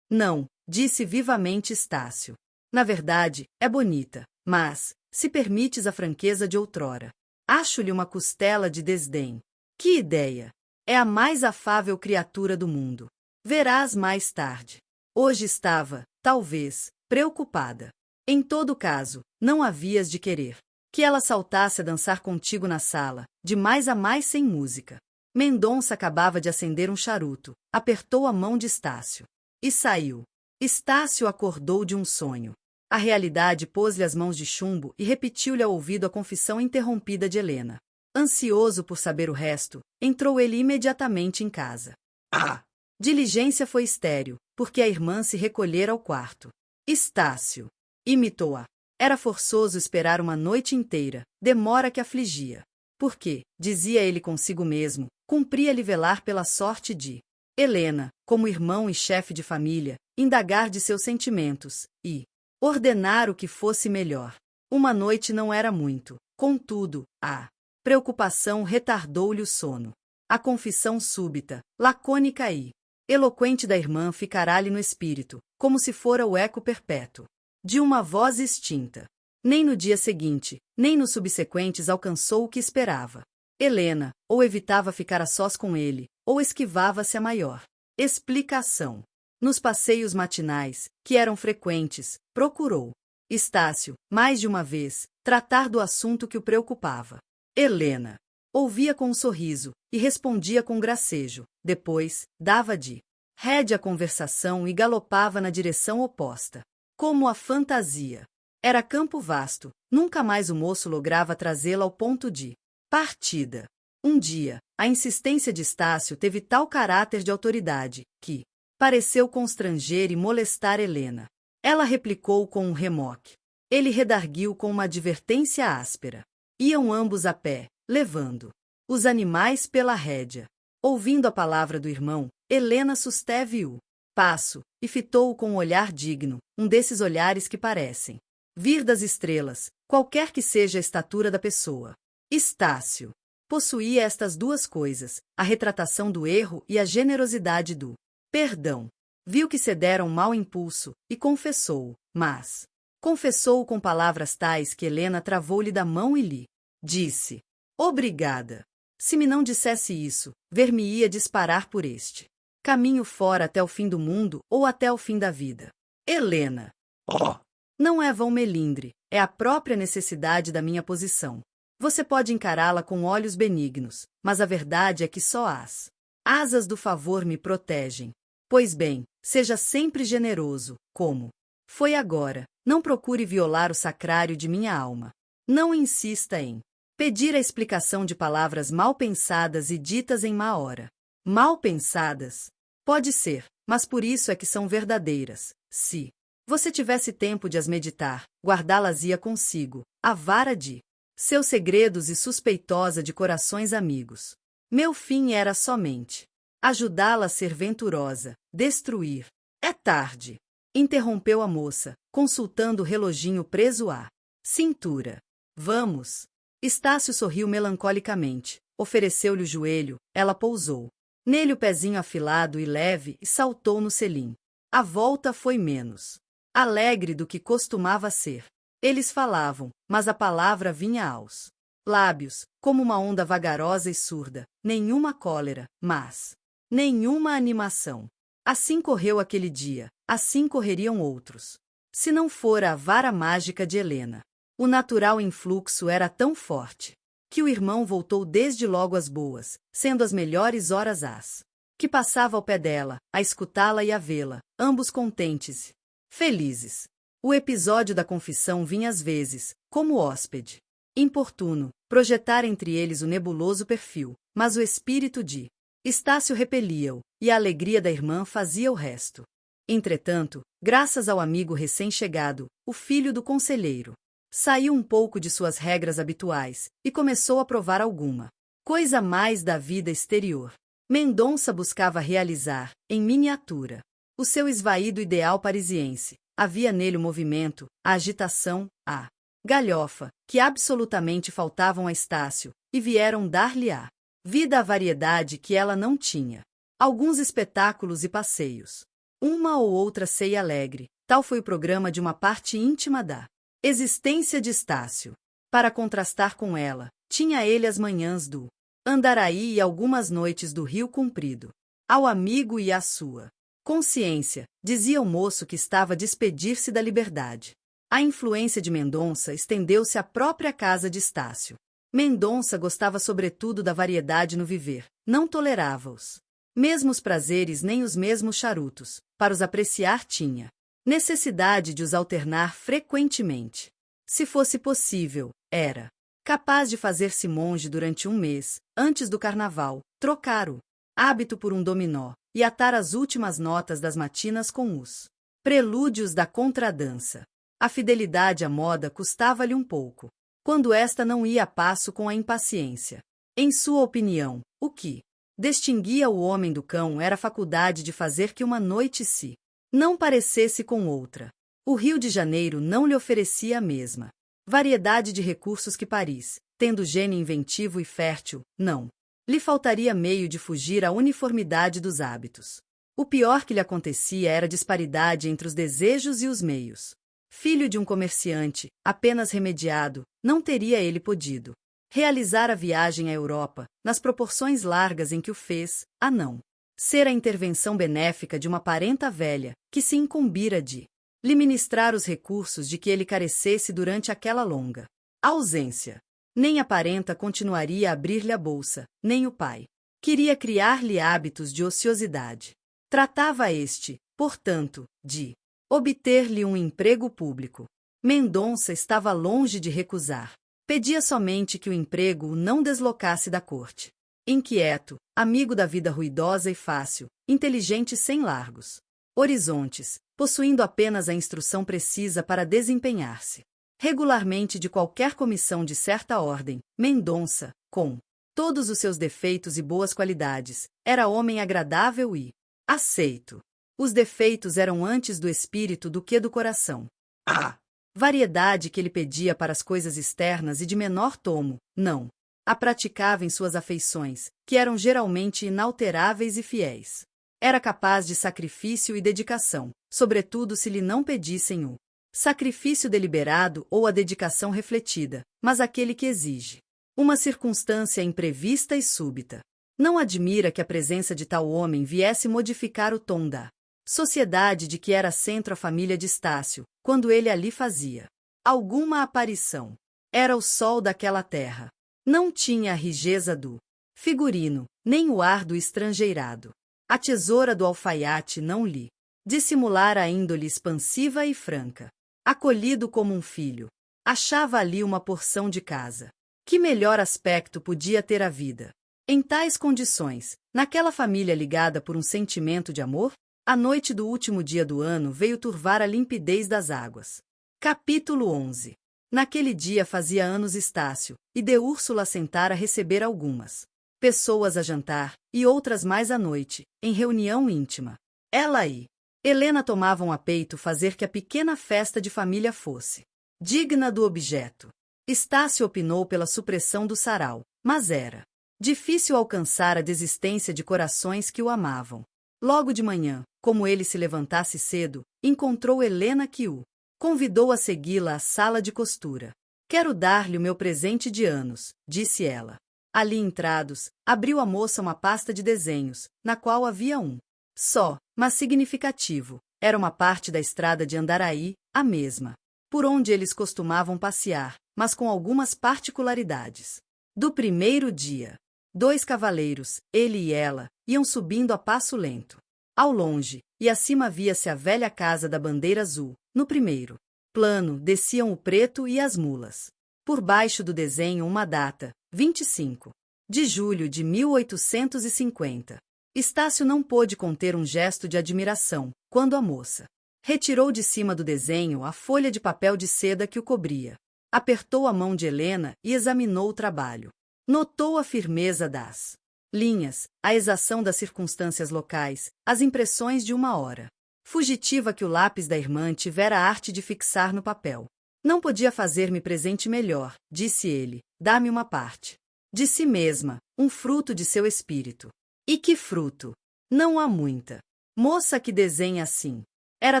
Não, disse vivamente Estácio. Na verdade, é bonita, mas, se permites a franqueza de outrora, acho-lhe uma costela de desdém. Que ideia! É a mais afável criatura do mundo. Verás mais tarde. Hoje estava, talvez, preocupada. Em todo caso, não havias de querer que ela saltasse a dançar contigo na sala, de mais a mais sem música. Mendonça acabava de acender um charuto, apertou a mão de Estácio e saiu. Estácio acordou de um sonho. A realidade pôs-lhe as mãos de chumbo e repetiu-lhe ao ouvido a confissão interrompida de Helena. Ansioso por saber o resto, entrou ele imediatamente em casa. A diligência foi estéril, porque a irmã se recolhera ao quarto. Estácio imitou-a. Era forçoso esperar uma noite inteira, demora que afligia. porque, dizia ele consigo mesmo, cumpria-lhe velar pela sorte de Helena, como irmão e chefe de família, indagar de seus sentimentos, e ordenar o que fosse melhor. Uma noite não era muito, contudo, a preocupação retardou-lhe o sono. A confissão súbita, lacônica e eloquente da irmã ficará-lhe no espírito, como se fora o eco perpétuo de uma voz extinta. Nem no dia seguinte, nem nos subsequentes alcançou o que esperava. Helena, ou evitava ficar a sós com ele, ou esquivava-se a maior explicação. Nos passeios matinais, que eram frequentes, procurou Estácio, mais de uma vez, tratar do assunto que o preocupava. Helena ouvia com um sorriso e respondia com gracejo. Depois, dava de rédea a conversação e galopava na direção oposta. Como a fantasia era campo vasto, nunca mais o moço lograva trazê-la ao ponto de partida. Um dia, a insistência de Estácio teve tal caráter de autoridade, que pareceu constranger e molestar Helena. Ela replicou com um remoque. Ele redarguiu com uma advertência áspera. Iam ambos a pé, levando os animais pela rédea. Ouvindo a palavra do irmão, Helena susteve o passo, e fitou-o com um olhar digno, um desses olhares que parecem vir das estrelas, qualquer que seja a estatura da pessoa. Estácio possuía estas duas coisas, a retratação do erro e a generosidade do perdão. Viu que cedera um mau impulso, e confessou-o, mas confessou-o com palavras tais que Helena travou-lhe da mão e lhe disse: obrigada. Se me não dissesse isso, ver-me-ia disparar por este caminho fora até o fim do mundo ou até o fim da vida. Helena. Oh, Não é vão melindre, é a própria necessidade da minha posição. Você pode encará-la com olhos benignos, mas a verdade é que só as asas do favor me protegem. Pois bem, seja sempre generoso, como foi agora. Não procure violar o sacrário de minha alma. Não insista em pedir a explicação de palavras mal pensadas e ditas em má hora. Mal pensadas? Pode ser, mas por isso é que são verdadeiras. Se você tivesse tempo de as meditar, guardá-las-ia consigo, a vara de seus segredos e suspeitosa de corações amigos. Meu fim era somente ajudá-la a ser venturosa, destruir. É tarde, interrompeu a moça, consultando o reloginho preso à cintura. Vamos. Estácio sorriu melancolicamente, ofereceu-lhe o joelho, ela pousou nele o pezinho afilado e leve e saltou no selim. A volta foi menos alegre do que costumava ser. Eles falavam, mas a palavra vinha aos lábios, como uma onda vagarosa e surda, nenhuma cólera, mas nenhuma animação. Assim correu aquele dia, assim correriam outros. Se não fora a vara mágica de Helena. O natural influxo era tão forte que o irmão voltou desde logo às boas, sendo as melhores horas as que passava ao pé dela, a escutá-la e a vê-la, ambos contentes, felizes. O episódio da confissão vinha às vezes, como hóspede importuno, projetar entre eles o nebuloso perfil, mas o espírito de Estácio repelia-o, e a alegria da irmã fazia o resto. Entretanto, graças ao amigo recém-chegado, o filho do conselheiro saiu um pouco de suas regras habituais e começou a provar alguma coisa mais da vida exterior. Mendonça buscava realizar, em miniatura, o seu esvaído ideal parisiense. Havia nele o movimento, a agitação, a galhofa, que absolutamente faltavam a Estácio, e vieram dar-lhe a vida a variedade que ela não tinha. Alguns espetáculos e passeios. Uma ou outra ceia alegre, tal foi o programa de uma parte íntima da existência de Estácio. Para contrastar com ela, tinha ele as manhãs do Andaraí e algumas noites do Rio Comprido. Ao amigo e à sua consciência, dizia o moço que estava a despedir-se da liberdade. A influência de Mendonça estendeu-se à própria casa de Estácio. Mendonça gostava sobretudo da variedade no viver, não tolerava os mesmos prazeres nem os mesmos charutos, para os apreciar tinha necessidade de os alternar frequentemente. Se fosse possível, era capaz de fazer-se monge durante um mês, antes do carnaval, trocar o hábito por um dominó, e atar as últimas notas das matinas com os prelúdios da contradança. A fidelidade à moda custava-lhe um pouco. quando esta não ia a passo com a impaciência. Em sua opinião, o que distinguia o homem do cão era a faculdade de fazer que uma noite se não parecesse com outra. O Rio de Janeiro não lhe oferecia a mesma variedade de recursos que Paris, tendo gênio inventivo e fértil, não lhe faltaria meio de fugir à uniformidade dos hábitos. O pior que lhe acontecia era a disparidade entre os desejos e os meios. Filho de um comerciante, apenas remediado, não teria ele podido realizar a viagem à Europa, nas proporções largas em que o fez, a não ser a intervenção benéfica de uma parenta velha, que se incumbira de lhe ministrar os recursos de que ele carecesse durante aquela longa ausência. Nem a parenta continuaria a abrir-lhe a bolsa, nem o pai queria criar-lhe hábitos de ociosidade. Tratava este, portanto, de obter-lhe um emprego público. Mendonça estava longe de recusar. Pedia somente que o emprego o não deslocasse da corte. Inquieto, amigo da vida ruidosa e fácil, inteligente sem largos horizontes, possuindo apenas a instrução precisa para desempenhar-se regularmente de qualquer comissão de certa ordem, Mendonça, com todos os seus defeitos e boas qualidades, era homem agradável e aceito. Os defeitos eram antes do espírito do que do coração. A variedade que ele pedia para as coisas externas e de menor tomo, não a praticava em suas afeições, que eram geralmente inalteráveis e fiéis. Era capaz de sacrifício e dedicação, sobretudo se lhe não pedissem o sacrifício deliberado ou a dedicação refletida, mas aquele que exige uma circunstância imprevista e súbita. Não admira que a presença de tal homem viesse modificar o tom da sociedade de que era centro a família de Estácio, quando ele ali fazia alguma aparição. Era o sol daquela terra. Não tinha a rijeza do figurino, nem o ar do estrangeirado. A tesoura do alfaiate não lhe dissimulara a índole expansiva e franca. Acolhido como um filho, achava ali uma porção de casa. Que melhor aspecto podia ter a vida? Em tais condições, naquela família ligada por um sentimento de amor, a noite do último dia do ano veio turvar a limpidez das águas. Capítulo 11. Naquele dia fazia anos Estácio, e de Úrsula sentara a receber algumas pessoas a jantar, e outras mais à noite, em reunião íntima. Ela e Helena tomavam a peito fazer que a pequena festa de família fosse digna do objeto. Estácio opinou pela supressão do sarau, mas era difícil alcançar a desistência de corações que o amavam. Logo de manhã, como ele se levantasse cedo, encontrou Helena que o convidou a segui-la à sala de costura. Quero dar-lhe o meu presente de anos, disse ela. Ali entrados, abriu a moça uma pasta de desenhos, na qual havia um só, mas significativo. Era uma parte da estrada de Andaraí, a mesma por onde eles costumavam passear, mas com algumas particularidades. Do primeiro dia, 2 cavaleiros, ele e ela, iam subindo a passo lento. Ao longe, e acima via-se a velha casa da bandeira azul. No primeiro plano, desciam o preto e as mulas. Por baixo do desenho uma data, 25 de julho de 1850. Estácio não pôde conter um gesto de admiração, quando a moça retirou de cima do desenho a folha de papel de seda que o cobria. Apertou a mão de Helena e examinou o trabalho. Notou a firmeza das linhas, a exação das circunstâncias locais, as impressões de uma hora fugitiva que o lápis da irmã tivera a arte de fixar no papel. Não podia fazer-me presente melhor, disse ele, dá-me uma parte de si mesma, um fruto de seu espírito. E que fruto? Não há muita moça que desenha assim. Era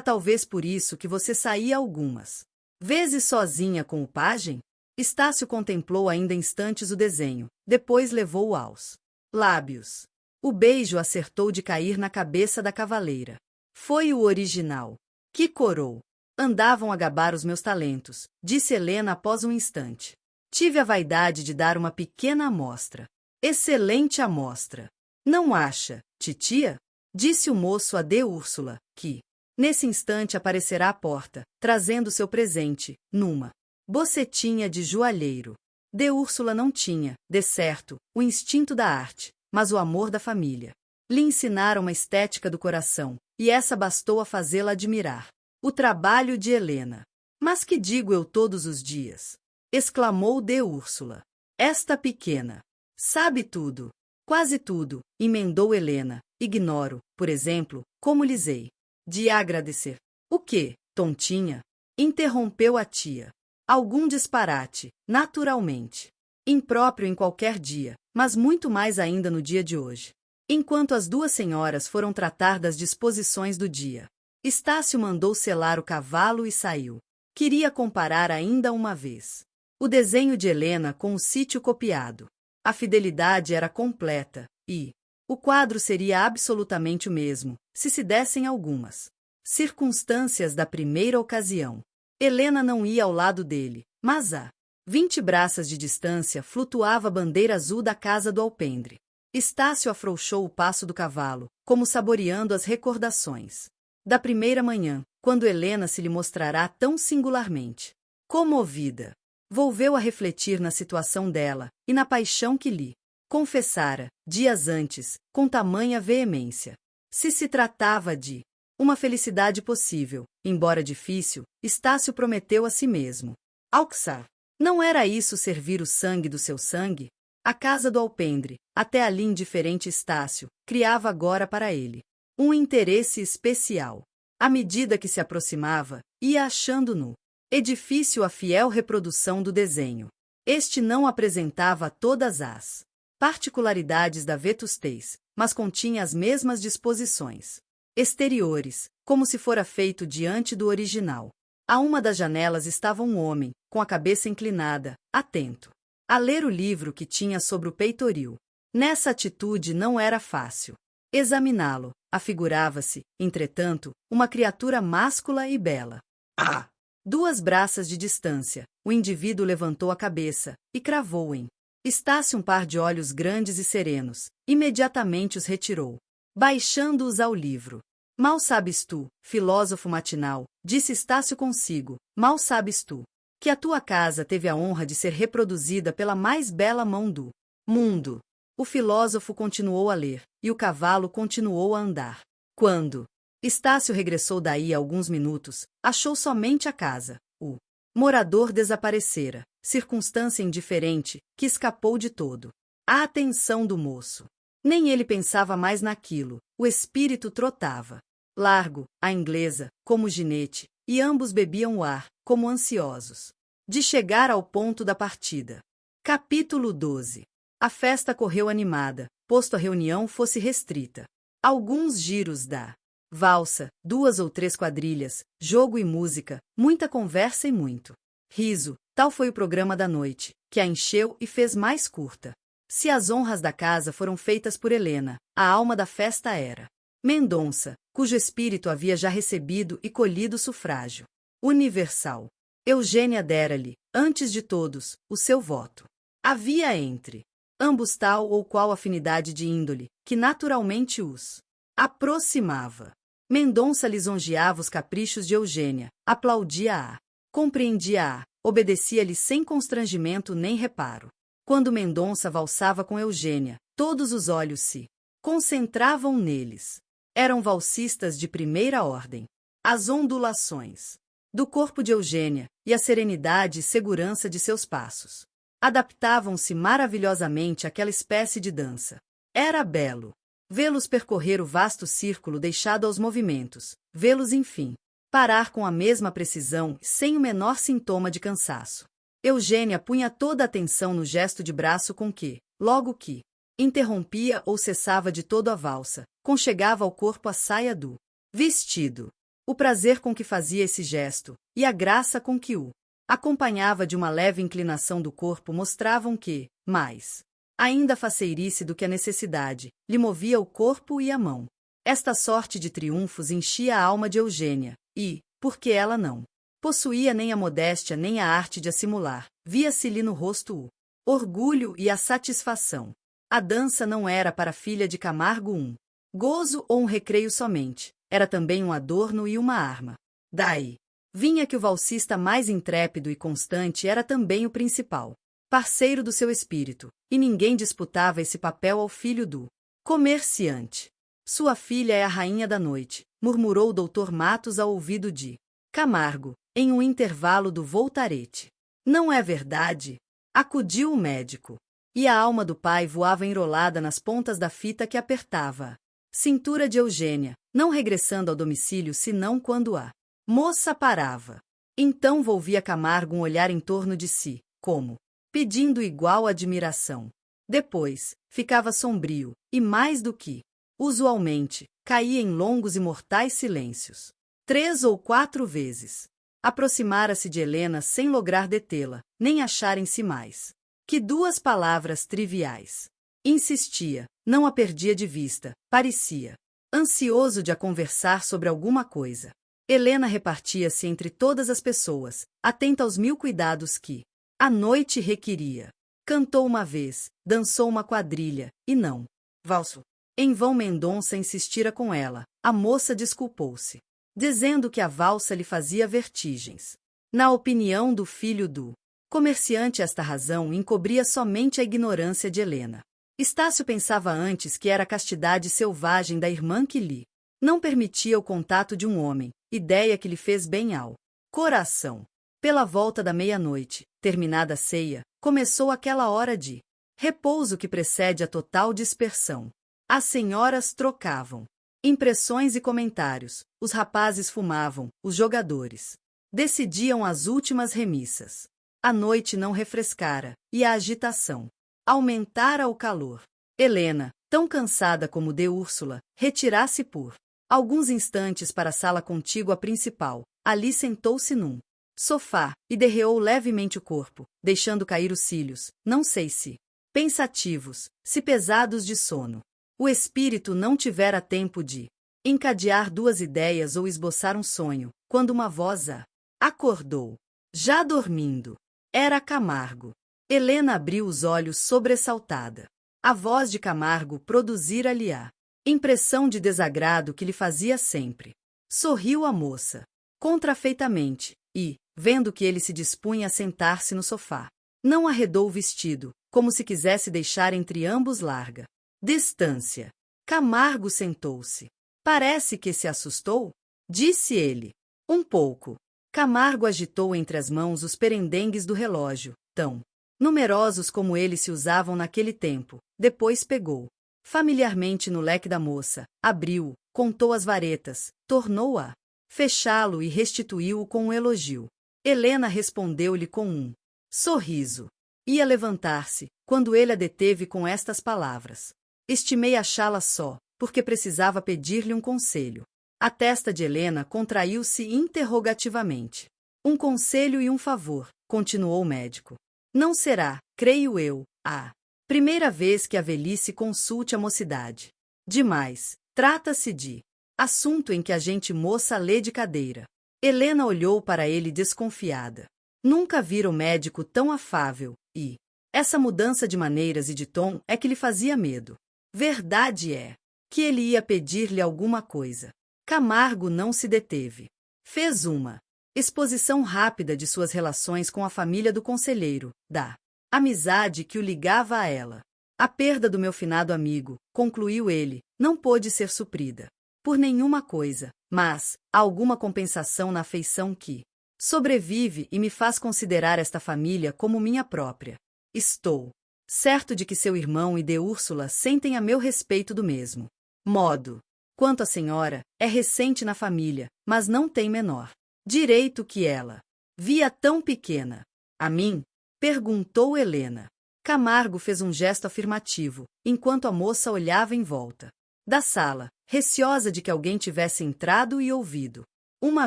talvez por isso que você saía algumas vezes sozinha com o pajem? Estácio contemplou ainda instantes o desenho, depois levou-o aos lábios. O beijo acertou de cair na cabeça da cavaleira. Foi o original. Que corou! Andavam a gabar os meus talentos, disse Helena após um instante. Tive a vaidade de dar uma pequena amostra. Excelente amostra! Não acha, titia? Disse o moço a de Úrsula, que nesse instante aparecerá à porta, trazendo seu presente, numa bocetinha de joalheiro. De Úrsula não tinha, de certo, o instinto da arte, mas o amor da família. Lhe ensinaram uma estética do coração, e essa bastou a fazê-la admirar o trabalho de Helena. Mas que digo eu todos os dias? exclamou de Úrsula. Esta pequena sabe tudo. Quase tudo, emendou Helena. Ignoro, por exemplo, como lhes hei de agradecer. O quê, tontinha? Interrompeu a tia. Algum disparate, naturalmente. Impróprio em qualquer dia, mas muito mais ainda no dia de hoje. Enquanto as duas senhoras foram tratar das disposições do dia, Estácio mandou selar o cavalo e saiu. Queria comparar ainda uma vez o desenho de Helena com o sítio copiado. A fidelidade era completa, e o quadro seria absolutamente o mesmo, se dessem algumas circunstâncias da primeira ocasião. Helena não ia ao lado dele, mas a 20 braças de distância flutuava a bandeira azul da casa do alpendre. Estácio afrouxou o passo do cavalo, como saboreando as recordações da primeira manhã, quando Helena se lhe mostrará tão singularmente comovida. Volveu a refletir na situação dela e na paixão que lhe confessara, dias antes, com tamanha veemência. Se tratava de uma felicidade possível, embora difícil, Estácio prometeu a si mesmo. Alxar. Não era isso servir o sangue do seu sangue? A casa do alpendre, até ali indiferente Estácio, criava agora para ele um interesse especial. À medida que se aproximava, ia achando no edifício a fiel reprodução do desenho. Este não apresentava todas as particularidades da vetustez, mas continha as mesmas disposições exteriores, como se fora feito diante do original. A uma das janelas estava um homem, com a cabeça inclinada, atento a ler o livro que tinha sobre o peitoril. Nessa atitude não era fácil examiná-lo. Afigurava-se, entretanto, uma criatura máscula e bela. Ah! 2 braças de distância, o indivíduo levantou a cabeça e cravou em Estácio um par de olhos grandes e serenos. Imediatamente os retirou, baixando-os ao livro. Mal sabes tu, filósofo matinal, disse Estácio consigo, mal sabes tu, que a tua casa teve a honra de ser reproduzida pela mais bela mão do mundo. O filósofo continuou a ler, e o cavalo continuou a andar. Quando Estácio regressou daí a alguns minutos, achou somente a casa. O morador desaparecera, circunstância indiferente, que escapou de todo a atenção do moço. Nem ele pensava mais naquilo, o espírito trotava largo, a inglesa, como ginete, e ambos bebiam o ar, como ansiosos de chegar ao ponto da partida. Capítulo 12. A festa correu animada, posto a reunião fosse restrita. Alguns giros da valsa, 2 ou 3 quadrilhas, jogo e música, muita conversa e muito riso. Tal foi o programa da noite, que a encheu e fez mais curta. Se as honras da casa foram feitas por Helena, a alma da festa era Mendonça, cujo espírito havia já recebido e colhido o sufrágio universal. Eugênia dera-lhe, antes de todos, o seu voto. Havia entre ambos tal ou qual afinidade de índole, que naturalmente os aproximava. Mendonça lisonjeava os caprichos de Eugênia, aplaudia-a, compreendia-a, obedecia-lhe sem constrangimento nem reparo. Quando Mendonça valsava com Eugênia, todos os olhos se concentravam neles. Eram valsistas de primeira ordem. As ondulações do corpo de Eugênia e a serenidade e segurança de seus passos adaptavam-se maravilhosamente àquela espécie de dança. Era belo vê-los percorrer o vasto círculo deixado aos movimentos, vê-los, enfim, parar com a mesma precisão e sem o menor sintoma de cansaço. Eugênia punha toda a atenção no gesto de braço com que, logo que interrompia ou cessava de todo a valsa, conchegava ao corpo a saia do vestido. O prazer com que fazia esse gesto, e a graça com que o acompanhava de uma leve inclinação do corpo mostravam que, mais ainda a faceirice do que a necessidade, lhe movia o corpo e a mão. Esta sorte de triunfos enchia a alma de Eugênia, e, porque ela não possuía nem a modéstia nem a arte de a simular, via-se-lhe no rosto o orgulho e a satisfação. A dança não era para a filha de Camargo um gozo ou um recreio somente, era também um adorno e uma arma. Daí vinha que o valsista mais intrépido e constante era também o principal parceiro do seu espírito, e ninguém disputava esse papel ao filho do comerciante. Sua filha é a rainha da noite, murmurou o Dr. Matos ao ouvido de Camargo, em um intervalo do voltarete. Não é verdade? Acudiu o médico. E a alma do pai voava enrolada nas pontas da fita que apertava. Cintura de Eugênia, não regressando ao domicílio senão quando a moça parava. Então volvia Camargo um olhar em torno de si, como pedindo igual admiração. Depois, ficava sombrio, e mais do que usualmente, caía em longos e mortais silêncios. 3 ou 4 vezes. Aproximara-se de Helena sem lograr detê-la, nem acharem-se mais que 2 palavras triviais. Insistia, não a perdia de vista, parecia ansioso de a conversar sobre alguma coisa. Helena repartia-se entre todas as pessoas, atenta aos 1000 cuidados que a noite requeria. Cantou uma vez, dançou uma quadrilha, e não valso. Em vão Mendonça insistira com ela, a moça desculpou-se, dizendo que a valsa lhe fazia vertigens. Na opinião do filho do comerciante, esta razão encobria somente a ignorância de Helena. Estácio pensava antes que era a castidade selvagem da irmã que lhe não permitia o contato de um homem, ideia que lhe fez bem ao coração. Pela volta da meia-noite, terminada a ceia, começou aquela hora de repouso que precede a total dispersão. As senhoras trocavam impressões e comentários, os rapazes fumavam, os jogadores decidiam as últimas remissas. A noite não refrescara, e a agitação aumentara o calor. Helena, tão cansada como de Úrsula, retirasse por alguns instantes para a sala contígua principal. Ali sentou-se num sofá e derreou levemente o corpo, deixando cair os cílios, não sei se pensativos, se pesados de sono. O espírito não tivera tempo de encadear 2 ideias ou esboçar um sonho, quando uma voz a acordou. Já dormindo. Era Camargo. Helena abriu os olhos sobressaltada. A voz de Camargo produzira-lhe a impressão de desagrado que lhe fazia sempre. Sorriu a moça, contrafeitamente, e, vendo que ele se dispunha a sentar-se no sofá, não arredou o vestido, como se quisesse deixar entre ambos larga distância. Camargo sentou-se. Parece que se assustou? Disse ele. Um pouco. Camargo agitou entre as mãos os perendengues do relógio, tão numerosos como eles se usavam naquele tempo. Depois pegou familiarmente no leque da moça, abriu-o, contou as varetas, tornou a fechá-lo e restituiu-o com um elogio. Helena respondeu-lhe com um sorriso. Ia levantar-se, quando ele a deteve com estas palavras. Estimei achá-la só, porque precisava pedir-lhe um conselho. A testa de Helena contraiu-se interrogativamente. Um conselho e um favor, continuou o médico. Não será, creio eu, a primeira vez que a velhice consulte a mocidade. Demais, trata-se de assunto em que a gente moça lê de cadeira. Helena olhou para ele desconfiada. Nunca vira o médico tão afável, e essa mudança de maneiras e de tom é que lhe fazia medo. Verdade é que ele ia pedir-lhe alguma coisa. Camargo não se deteve. Fez uma exposição rápida de suas relações com a família do conselheiro, da amizade que o ligava a ela. A perda do meu finado amigo, concluiu ele, não pôde ser suprida por nenhuma coisa, mas há alguma compensação na afeição que sobrevive e me faz considerar esta família como minha própria. Estou certo de que seu irmão e de Úrsula sentem a meu respeito do mesmo modo. Quanto à senhora, é recente na família, mas não tem menor direito que ela. Via tão pequena. A mim? Perguntou Helena. Camargo fez um gesto afirmativo, enquanto a moça olhava em volta da sala, receosa de que alguém tivesse entrado e ouvido. Uma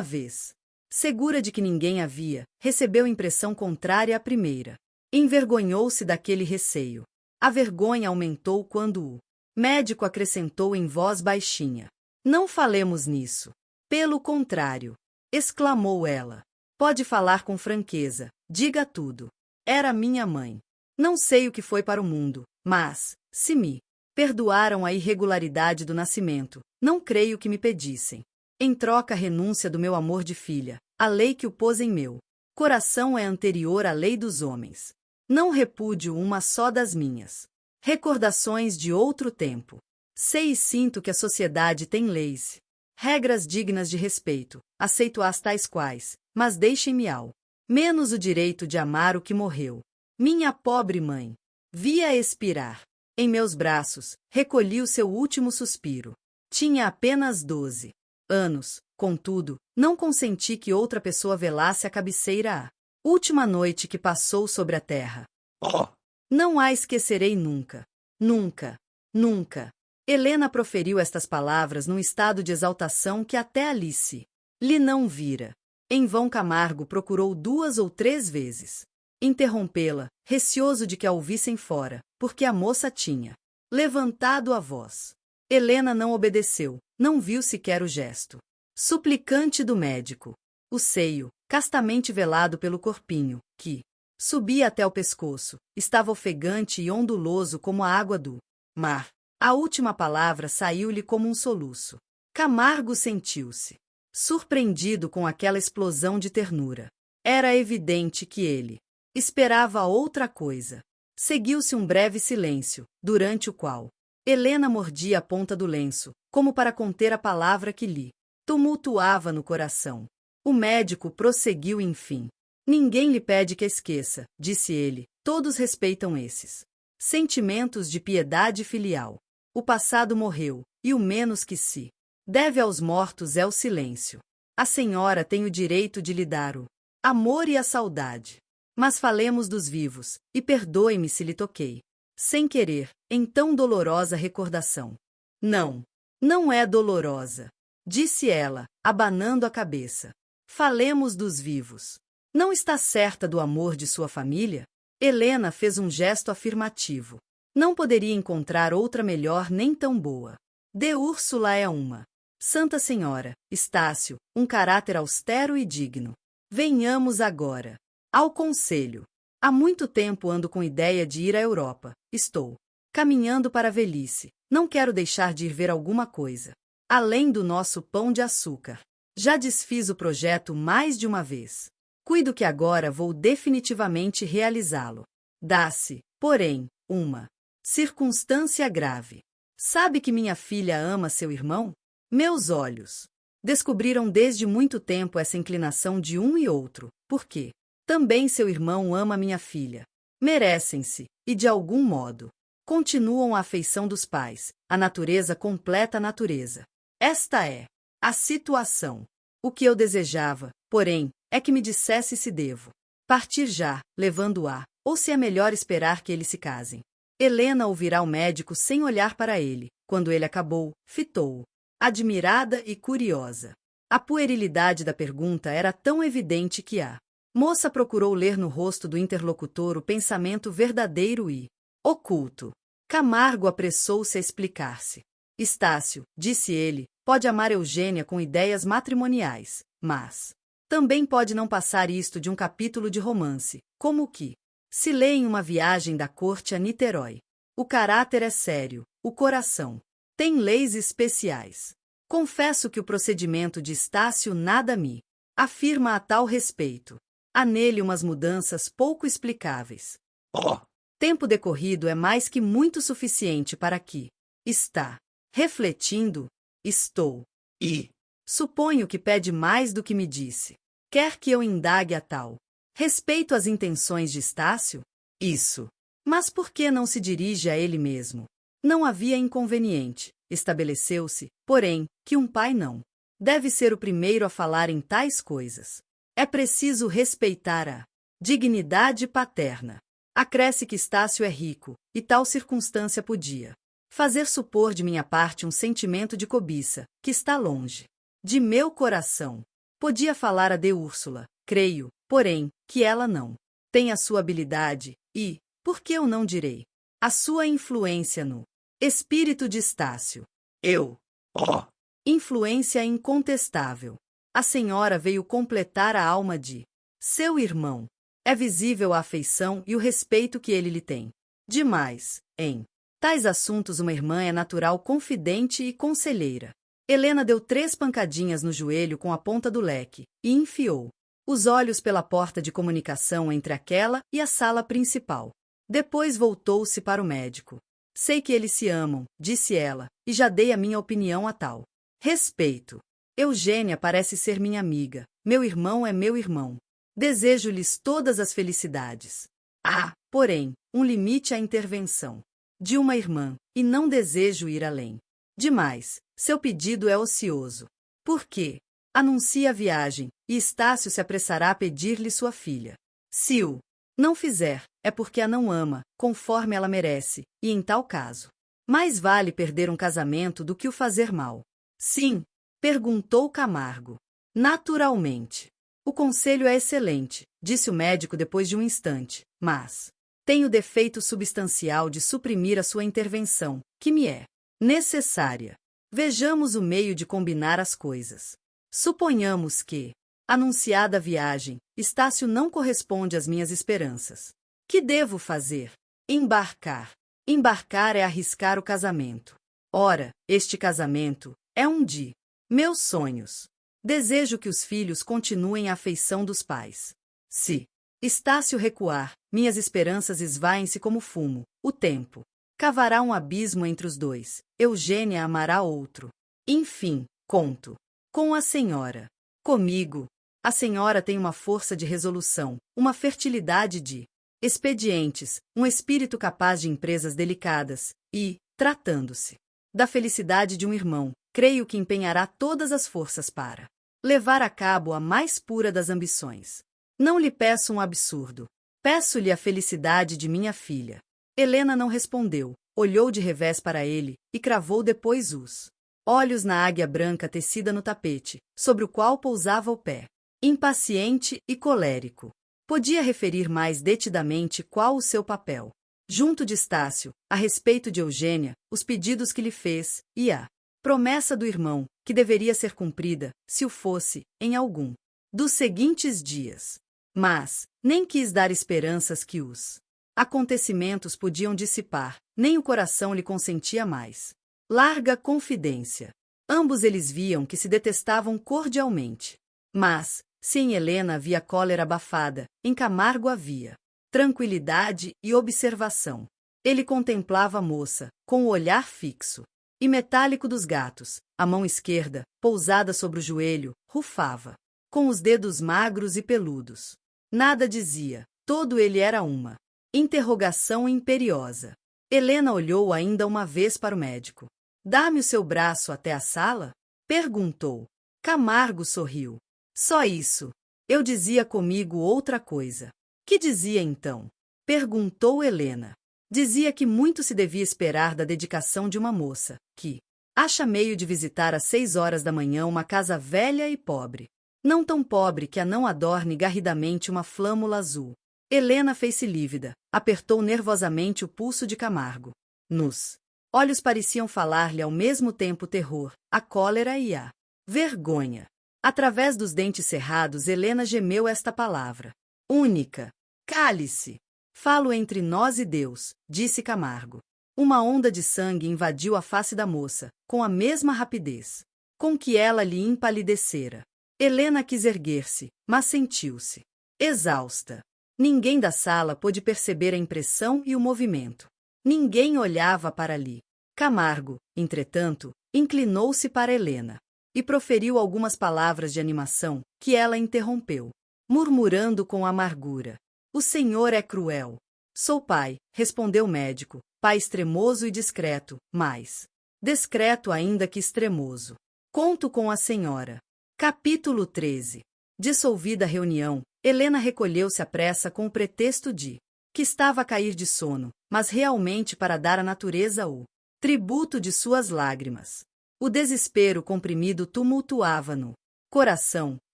vez, segura de que ninguém havia, recebeu impressão contrária à primeira. Envergonhou-se daquele receio. A vergonha aumentou quando o médico acrescentou em voz baixinha. Não falemos nisso. Pelo contrário, exclamou ela. Pode falar com franqueza, diga tudo. Era minha mãe. Não sei o que foi para o mundo, mas, se me perdoaram a irregularidade do nascimento, não creio que me pedissem em troca a renúncia do meu amor de filha. A lei que o pôs em meu coração é anterior à lei dos homens. Não repúdio uma só das minhas recordações de outro tempo. Sei e sinto que a sociedade tem leis, regras dignas de respeito, aceito-as tais quais, mas deixem-me ao menos o direito de amar o que morreu. Minha pobre mãe. Vi-a expirar. Em meus braços, recolhi o seu último suspiro. Tinha apenas 12 anos, contudo, não consenti que outra pessoa velasse a cabeceira à última noite que passou sobre a terra. Oh, Não a esquecerei nunca. Nunca. Nunca. Helena proferiu estas palavras num estado de exaltação que até Alice lhe não vira. Em vão Camargo procurou 2 ou 3 vezes interrompê-la, receoso de que a ouvissem fora, porque a moça tinha levantado a voz. Helena não obedeceu, não viu sequer o gesto suplicante do médico. O seio, castamente velado pelo corpinho, que subia até o pescoço, estava ofegante e onduloso como a água do mar. A última palavra saiu-lhe como um soluço. Camargo sentiu-se surpreendido com aquela explosão de ternura. Era evidente que ele esperava outra coisa. Seguiu-se um breve silêncio, durante o qual Helena mordia a ponta do lenço, como para conter a palavra que lhe tumultuava no coração. O médico prosseguiu enfim. Ninguém lhe pede que esqueça, disse ele, todos respeitam esses sentimentos de piedade filial. O passado morreu, e o menos que se deve aos mortos é o silêncio. A senhora tem o direito de lhe dar o amor e a saudade. Mas falemos dos vivos, e perdoe-me se lhe toquei sem querer, em tão dolorosa recordação. Não, não é dolorosa, disse ela, abanando a cabeça. Falemos dos vivos. Não está certa do amor de sua família? Helena fez um gesto afirmativo. Não poderia encontrar outra melhor nem tão boa. De Úrsula é uma Santa Senhora, Estácio, um caráter austero e digno. Venhamos agora ao conselho. Há muito tempo ando com ideia de ir à Europa. Estou caminhando para a velhice. Não quero deixar de ir ver alguma coisa além do nosso pão de açúcar. Já desfiz o projeto mais de uma vez. Cuido que agora vou definitivamente realizá-lo. Dá-se, porém, uma circunstância grave. Sabe que minha filha ama seu irmão? Meus olhos descobriram desde muito tempo essa inclinação de um e outro. Por quê? Também seu irmão ama minha filha. Merecem-se, e de algum modo continuam a afeição dos pais. A natureza completa a natureza. Esta é a situação. O que eu desejava, porém, é que me dissesse se devo partir já, levando-a, ou se é melhor esperar que eles se casem. Helena ouvirá o médico sem olhar para ele. Quando ele acabou, fitou-o, admirada e curiosa. A puerilidade da pergunta era tão evidente que a moça procurou ler no rosto do interlocutor o pensamento verdadeiro e oculto. Camargo apressou-se a explicar-se. Estácio, disse ele, pode amar Eugênia com ideias matrimoniais, mas também pode não passar isto de um capítulo de romance, como o que se lê em uma viagem da corte a Niterói. O caráter é sério, o coração tem leis especiais. Confesso que o procedimento de Estácio nada me afirma a tal respeito. Há nele umas mudanças pouco explicáveis. oh, Tempo decorrido é mais que muito suficiente para que está refletindo. Estou. e, Suponho que pede mais do que me disse. Quer que eu indague a tal respeito às intenções de Estácio? Isso. Mas por que não se dirige a ele mesmo? Não havia inconveniente. Estabeleceu-se, porém, que um pai não deve ser o primeiro a falar em tais coisas. É preciso respeitar a dignidade paterna. Acresce que Estácio é rico, e tal circunstância podia fazer supor de minha parte um sentimento de cobiça, que está longe de meu coração. Podia falar a de Úrsula, creio, porém, que ela não tem a sua habilidade e, por que eu não direi, a sua influência no espírito de Estácio. eu, oh, Influência incontestável. A senhora veio completar a alma de seu irmão. É visível a afeição e o respeito que ele lhe tem. Demais, em tais assuntos uma irmã é natural confidente e conselheira. Helena deu 3 pancadinhas no joelho com a ponta do leque e enfiou os olhos pela porta de comunicação entre aquela e a sala principal. Depois voltou-se para o médico. Sei que eles se amam, disse ela, e já dei a minha opinião a tal respeito. Eugênia parece ser minha amiga. Meu irmão é meu irmão. Desejo-lhes todas as felicidades. Há, porém, um limite à intervenção de uma irmã, e não desejo ir além demais. Seu pedido é ocioso. Por quê? Anuncia a viagem, e Estácio se apressará a pedir-lhe sua filha. Se o não fizer, é porque a não ama, conforme ela merece, e em tal caso, mais vale perder um casamento do que o fazer mal. Sim? Perguntou Camargo. Naturalmente. O conselho é excelente, disse o médico depois de um instante, mas tem o defeito substancial de suprimir a sua intervenção, que me é necessária. Vejamos o meio de combinar as coisas. Suponhamos que, anunciada a viagem, Estácio não corresponde às minhas esperanças. Que devo fazer? Embarcar. Embarcar é arriscar o casamento. Ora, este casamento é um de meus sonhos. Desejo que os filhos continuem a afeição dos pais. Se Estácio recuar, minhas esperanças esvaem-se como fumo. O tempo cavará um abismo entre os dois. Eugênia amará outro. Enfim, conto com a senhora. Comigo. A senhora tem uma força de resolução, uma fertilidade de expedientes, um espírito capaz de empresas delicadas, e, tratando-se da felicidade de um irmão, creio que empenhará todas as forças para levar a cabo a mais pura das ambições. Não lhe peço um absurdo. Peço-lhe a felicidade de minha filha. Helena não respondeu, olhou de revés para ele, e cravou depois os olhos na águia branca tecida no tapete, sobre o qual pousava o pé. Impaciente e colérico. Podia referir mais detidamente qual o seu papel junto de Estácio, a respeito de Eugênia, os pedidos que lhe fez, e a promessa do irmão, que deveria ser cumprida, se o fosse, em algum dos seguintes dias. Mas nem quis dar esperanças que os acontecimentos podiam dissipar, nem o coração lhe consentia mais. Larga confidência. Ambos eles viam que se detestavam cordialmente. Mas, se em Helena havia cólera abafada, em Camargo havia tranquilidade e observação. Ele contemplava a moça, com o olhar fixo e metálico dos gatos. A mão esquerda, pousada sobre o joelho, rufava, com os dedos magros e peludos. Nada dizia, todo ele era uma interrogação imperiosa. Helena olhou ainda uma vez para o médico. Dá-me o seu braço até a sala? Perguntou. Camargo sorriu. Só isso. Eu dizia comigo outra coisa. Que dizia então? Perguntou Helena. Dizia que muito se devia esperar da dedicação de uma moça, que acha meio de visitar às 6 horas da manhã uma casa velha e pobre. Não tão pobre que a não adorne garridamente uma flâmula azul. Helena fez-se lívida, apertou nervosamente o pulso de Camargo. Nos olhos pareciam falar-lhe ao mesmo tempo o terror, a cólera e a vergonha. Através dos dentes cerrados, Helena gemeu esta palavra. Única. Cale-se. Falo entre nós e Deus, disse Camargo. Uma onda de sangue invadiu a face da moça, com a mesma rapidez com que ela lhe empalidecera. Helena quis erguer-se, mas sentiu-se exausta. Ninguém da sala pôde perceber a impressão e o movimento. Ninguém olhava para ali. Camargo, entretanto, inclinou-se para Helena e proferiu algumas palavras de animação, que ela interrompeu, murmurando com amargura. O senhor é cruel. Sou pai, respondeu o médico, pai extremoso e discreto, mas discreto ainda que extremoso. Conto com a senhora. Capítulo 13. Dissolvida a reunião, Helena recolheu-se à pressa com o pretexto de que estava a cair de sono, mas realmente para dar à natureza o tributo de suas lágrimas. O desespero comprimido tumultuava-no coração,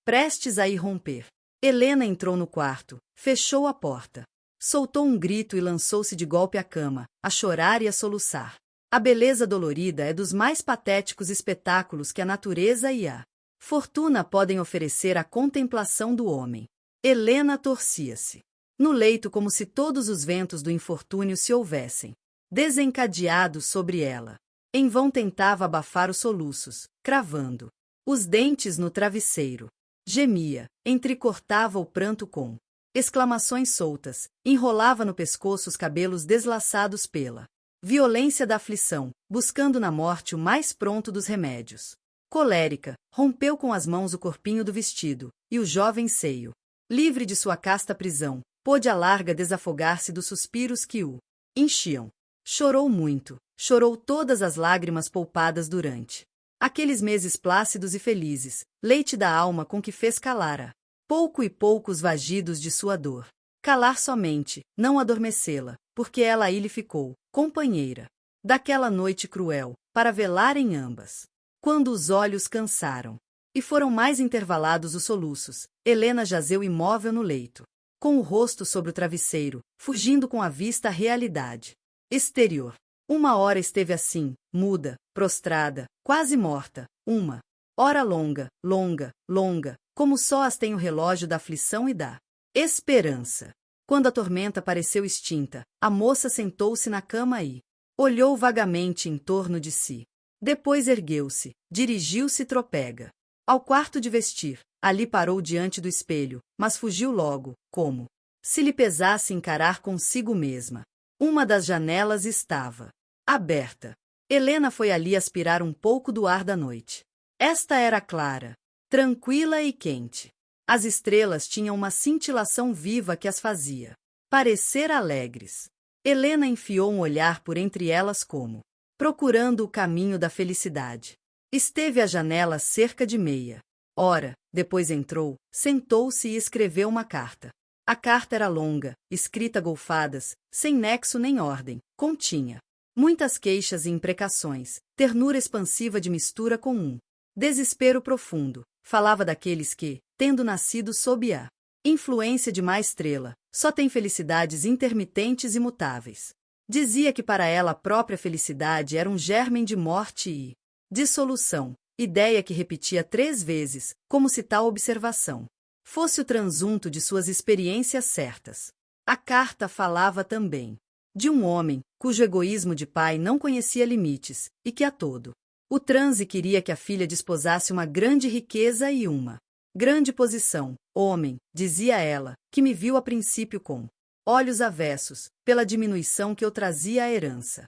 prestes a irromper. Helena entrou no quarto, fechou a porta, soltou um grito e lançou-se de golpe à cama, a chorar e a soluçar. A beleza dolorida é dos mais patéticos espetáculos que a natureza e a fortuna podem oferecer à contemplação do homem. Helena torcia-se no leito como se todos os ventos do infortúnio se houvessem desencadeados sobre ela. Em vão tentava abafar os soluços, cravando os dentes no travesseiro. Gemia, entrecortava o pranto com exclamações soltas, enrolava no pescoço os cabelos deslaçados pela violência da aflição, buscando na morte o mais pronto dos remédios. Colérica, rompeu com as mãos o corpinho do vestido, e o jovem seio Livre de sua casta prisão, pôde à larga desafogar-se dos suspiros que o enchiam. Chorou muito, chorou todas as lágrimas poupadas durante aqueles meses plácidos e felizes, leite da alma com que fez calar a pouco e pouco os vagidos de sua dor. Calar somente, não adormecê-la, porque ela aí lhe ficou, companheira daquela noite cruel, para velar em ambas. Quando os olhos cansaram e foram mais intervalados os soluços, Helena jazeu imóvel no leito, com o rosto sobre o travesseiro, fugindo com a vista a realidade exterior. Uma hora esteve assim, muda, prostrada, quase morta, uma hora longa, longa, longa, como só as tem o relógio da aflição e da esperança. Quando a tormenta pareceu extinta, a moça sentou-se na cama e olhou vagamente em torno de si. Depois ergueu-se, dirigiu-se tropega ao quarto de vestir. Ali parou diante do espelho, mas fugiu logo, como se lhe pesasse encarar consigo mesma. Uma das janelas estava aberta. Helena foi ali aspirar um pouco do ar da noite. Esta era clara, tranquila e quente. As estrelas tinham uma cintilação viva que as fazia parecer alegres. Helena enfiou um olhar por entre elas como procurando o caminho da felicidade. Esteve à janela cerca de meia hora, depois entrou, sentou-se e escreveu uma carta. A carta era longa, escrita a golfadas, sem nexo nem ordem, continha muitas queixas e imprecações, ternura expansiva de mistura com um desespero profundo. Falava daqueles que, tendo nascido sob a influência de má estrela, só têm felicidades intermitentes e mutáveis. Dizia que para ela a própria felicidade era um germen de morte e dissolução, ideia que repetia 3 vezes, como se tal observação fosse o transunto de suas experiências certas. A carta falava também de um homem, cujo egoísmo de pai não conhecia limites, e que a todo o transe queria que a filha desposasse uma grande riqueza e uma grande posição. Homem, dizia ela, que me viu a princípio com olhos avessos, pela diminuição que eu trazia à herança.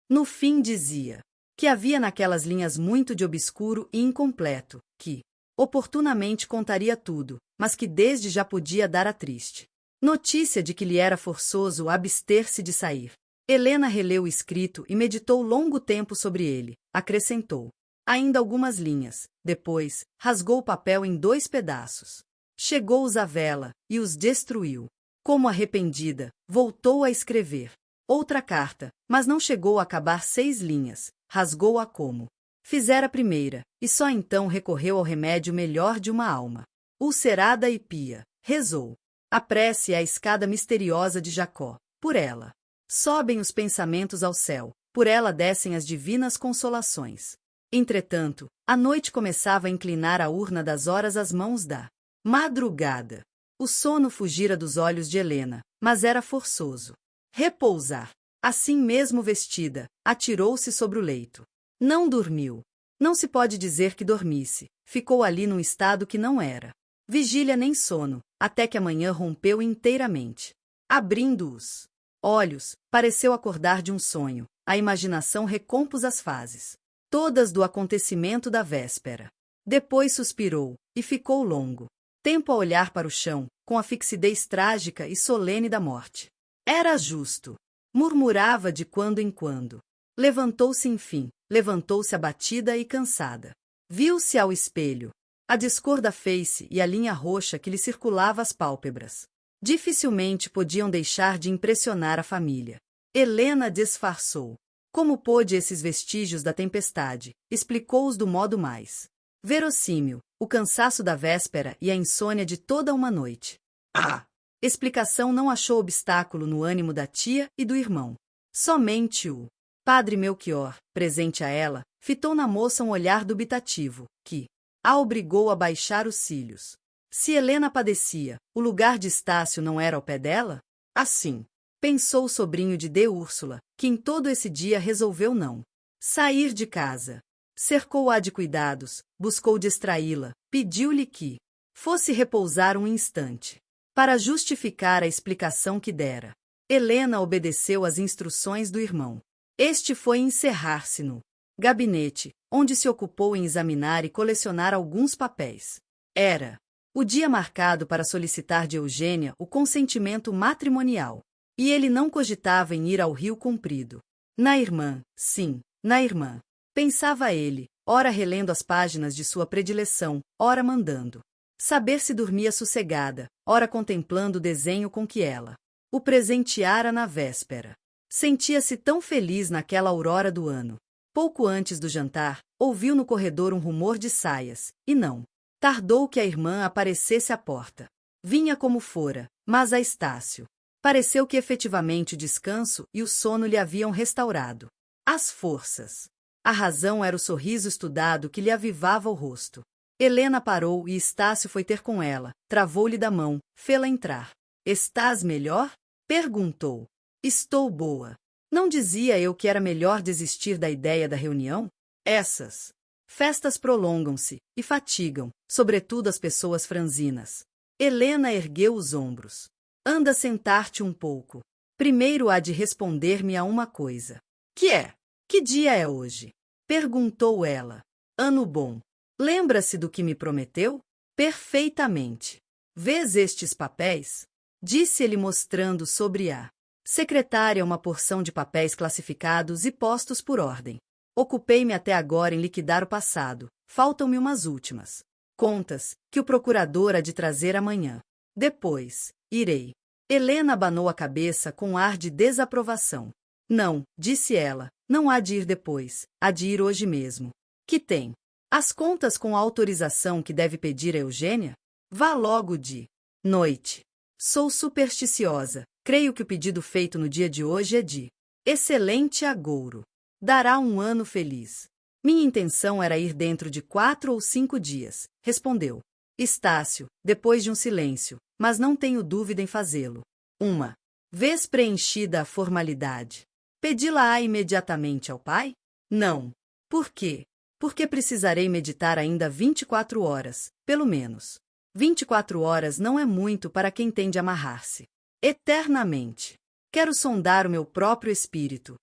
No fim dizia que havia naquelas linhas muito de obscuro e incompleto, que oportunamente contaria tudo, mas que desde já podia dar a triste notícia de que lhe era forçoso abster-se de sair. Helena releu o escrito e meditou longo tempo sobre ele. Acrescentou ainda algumas linhas. Depois, rasgou o papel em 2 pedaços. Chegou-os à vela e os destruiu. Como arrependida, voltou a escrever outra carta, mas não chegou a acabar 6 linhas. Rasgou-a como fizera a primeira, e só então recorreu ao remédio melhor de uma alma ulcerada e pia. Rezou. A prece é a escada misteriosa de Jacó. Por ela sobem os pensamentos ao céu, por ela descem as divinas consolações. Entretanto, a noite começava a inclinar a urna das horas às mãos da madrugada. O sono fugira dos olhos de Helena, mas era forçoso repousar. Assim mesmo vestida, atirou-se sobre o leito. Não dormiu. Não se pode dizer que dormisse. Ficou ali num estado que não era vigília nem sono, até que a manhã rompeu inteiramente. Abrindo os olhos, pareceu acordar de um sonho. A imaginação recompôs as fases todas do acontecimento da véspera. Depois suspirou, e ficou longo tempo a olhar para o chão, com a fixidez trágica e solene da morte. Era justo. Murmurava de quando em quando. Levantou-se enfim, levantou-se abatida e cansada. Viu-se ao espelho. A descor da face e a linha roxa que lhe circulava as pálpebras dificilmente podiam deixar de impressionar a família. Helena disfarçou como pôde esses vestígios da tempestade, explicou-os do modo mais verossímil, o cansaço da véspera e a insônia de toda uma noite. A explicação não achou obstáculo no ânimo da tia e do irmão. Somente o padre Melchior, presente a ela, fitou na moça um olhar dubitativo, que a obrigou a baixar os cílios. Se Helena padecia, o lugar de Estácio não era ao pé dela? Assim pensou o sobrinho de Úrsula, que em todo esse dia resolveu não sair de casa. Cercou-a de cuidados, buscou distraí-la, pediu-lhe que fosse repousar um instante, para justificar a explicação que dera. Helena obedeceu às instruções do irmão. Este foi encerrar-se no gabinete, onde se ocupou em examinar e colecionar alguns papéis. Era O dia marcado para solicitar de Eugênia o consentimento matrimonial. E ele não cogitava em ir ao Rio Comprido. Na irmã, sim, na irmã. Pensava ele, ora relendo as páginas de sua predileção, ora mandando saber se dormia sossegada, ora contemplando o desenho com que ela o presenteara na véspera. Sentia-se tão feliz naquela aurora do ano. Pouco antes do jantar, ouviu no corredor um rumor de saias, e não tardou que a irmã aparecesse à porta. Vinha como fora, mas a Estácio pareceu que efetivamente o descanso e o sono lhe haviam restaurado as forças. A razão era o sorriso estudado que lhe avivava o rosto. Helena parou e Estácio foi ter com ela, travou-lhe da mão, fê-la entrar. Estás melhor? Perguntou. Estou boa. Não dizia eu que era melhor desistir da ideia da reunião? Essas festas prolongam-se e fatigam, sobretudo as pessoas franzinas. Helena ergueu os ombros. Anda sentar-te um pouco. Primeiro há de responder-me a uma coisa. Que é? Que dia é hoje? Perguntou ela. Ano bom. Lembra-se do que me prometeu? Perfeitamente. Vês estes papéis? Disse ele mostrando sobre a secretária uma porção de papéis classificados e postos por ordem. Ocupei-me até agora em liquidar o passado. Faltam-me umas últimas contas, que o procurador há de trazer amanhã. Depois, irei. Helena abanou a cabeça com ar de desaprovação. Não, disse ela, não há de ir depois, há de ir hoje mesmo. Que tem? As contas com a autorização que deve pedir a Eugênia? Vá logo de noite. Sou supersticiosa, creio que o pedido feito no dia de hoje é de excelente agouro. Dará um ano feliz. Minha intenção era ir dentro de 4 ou 5 dias, respondeu Estácio, depois de um silêncio, mas não tenho dúvida em fazê-lo. Uma vez preenchida a formalidade, pedi-la-á imediatamente ao pai? Não. Por quê? Porque precisarei meditar ainda 24 horas, pelo menos. 24 horas não é muito para quem tem de amarrar-se eternamente. Quero sondar o meu próprio espírito,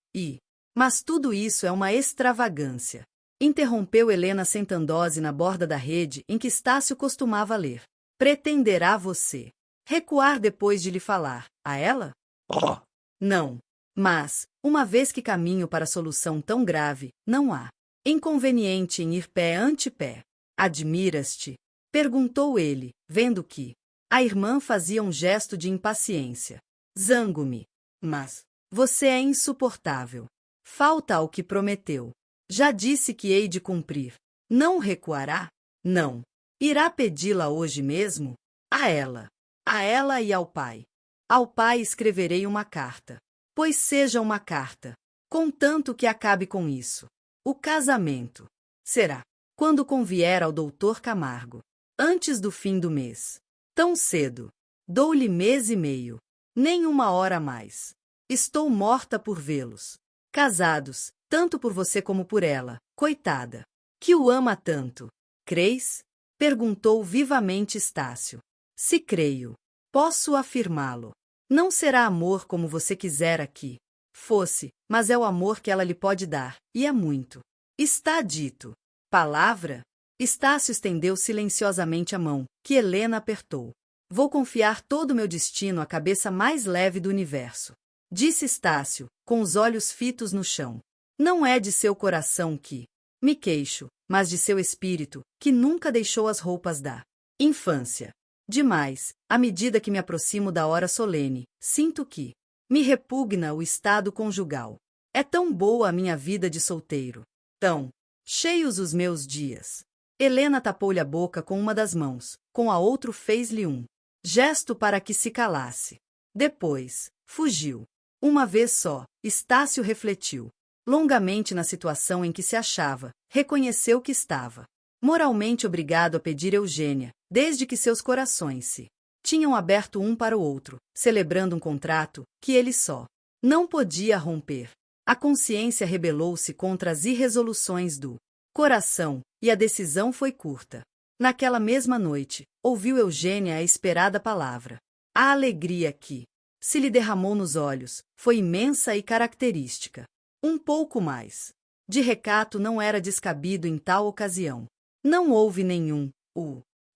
mas tudo isso é uma extravagância. Interrompeu Helena sentando-se na borda da rede em que Estácio costumava ler. Pretenderá você recuar depois de lhe falar, a ela? Oh. Não. Mas, uma vez que caminho para solução tão grave, não há inconveniente em ir pé ante pé. Admiras-te? Perguntou ele, vendo que a irmã fazia um gesto de impaciência. Zango-me. Mas você é insuportável. Falta ao que prometeu. Já disse que hei de cumprir. Não recuará? Não. Irá pedi-la hoje mesmo? A ela. A ela e ao pai. Ao pai escreverei uma carta. Pois seja uma carta. Contanto que acabe com isso. O casamento será quando convier ao doutor Camargo. Antes do fim do mês. Tão cedo. Dou-lhe mês e meio. Nem uma hora a mais. Estou morta por vê-los. Casados, tanto por você como por ela, coitada. Que o ama tanto. Creis? Perguntou vivamente Estácio. Se creio. Posso afirmá-lo. Não será amor como você quisera que fosse, mas é o amor que ela lhe pode dar, e é muito. Está dito. Palavra? Estácio estendeu silenciosamente a mão, que Helena apertou. Vou confiar todo o meu destino à cabeça mais leve do universo. Disse Estácio, com os olhos fitos no chão. Não é de seu coração que me queixo, mas de seu espírito, que nunca deixou as roupas da infância. Demais, à medida que me aproximo da hora solene, sinto que me repugna o estado conjugal. É tão boa a minha vida de solteiro. Tão cheios os meus dias. Helena tapou-lhe a boca com uma das mãos, com a outra fez-lhe um gesto para que se calasse. Depois, fugiu. Uma vez só, Estácio refletiu longamente na situação em que se achava, reconheceu que estava moralmente obrigado a pedir Eugênia, desde que seus corações se tinham aberto um para o outro, celebrando um contrato que ele só não podia romper. A consciência rebelou-se contra as irresoluções do coração, e a decisão foi curta. Naquela mesma noite, ouviu Eugênia a esperada palavra. A alegria que se lhe derramou nos olhos foi imensa e característica. Um pouco mais de recato não era descabido em tal ocasião. Não houve nenhum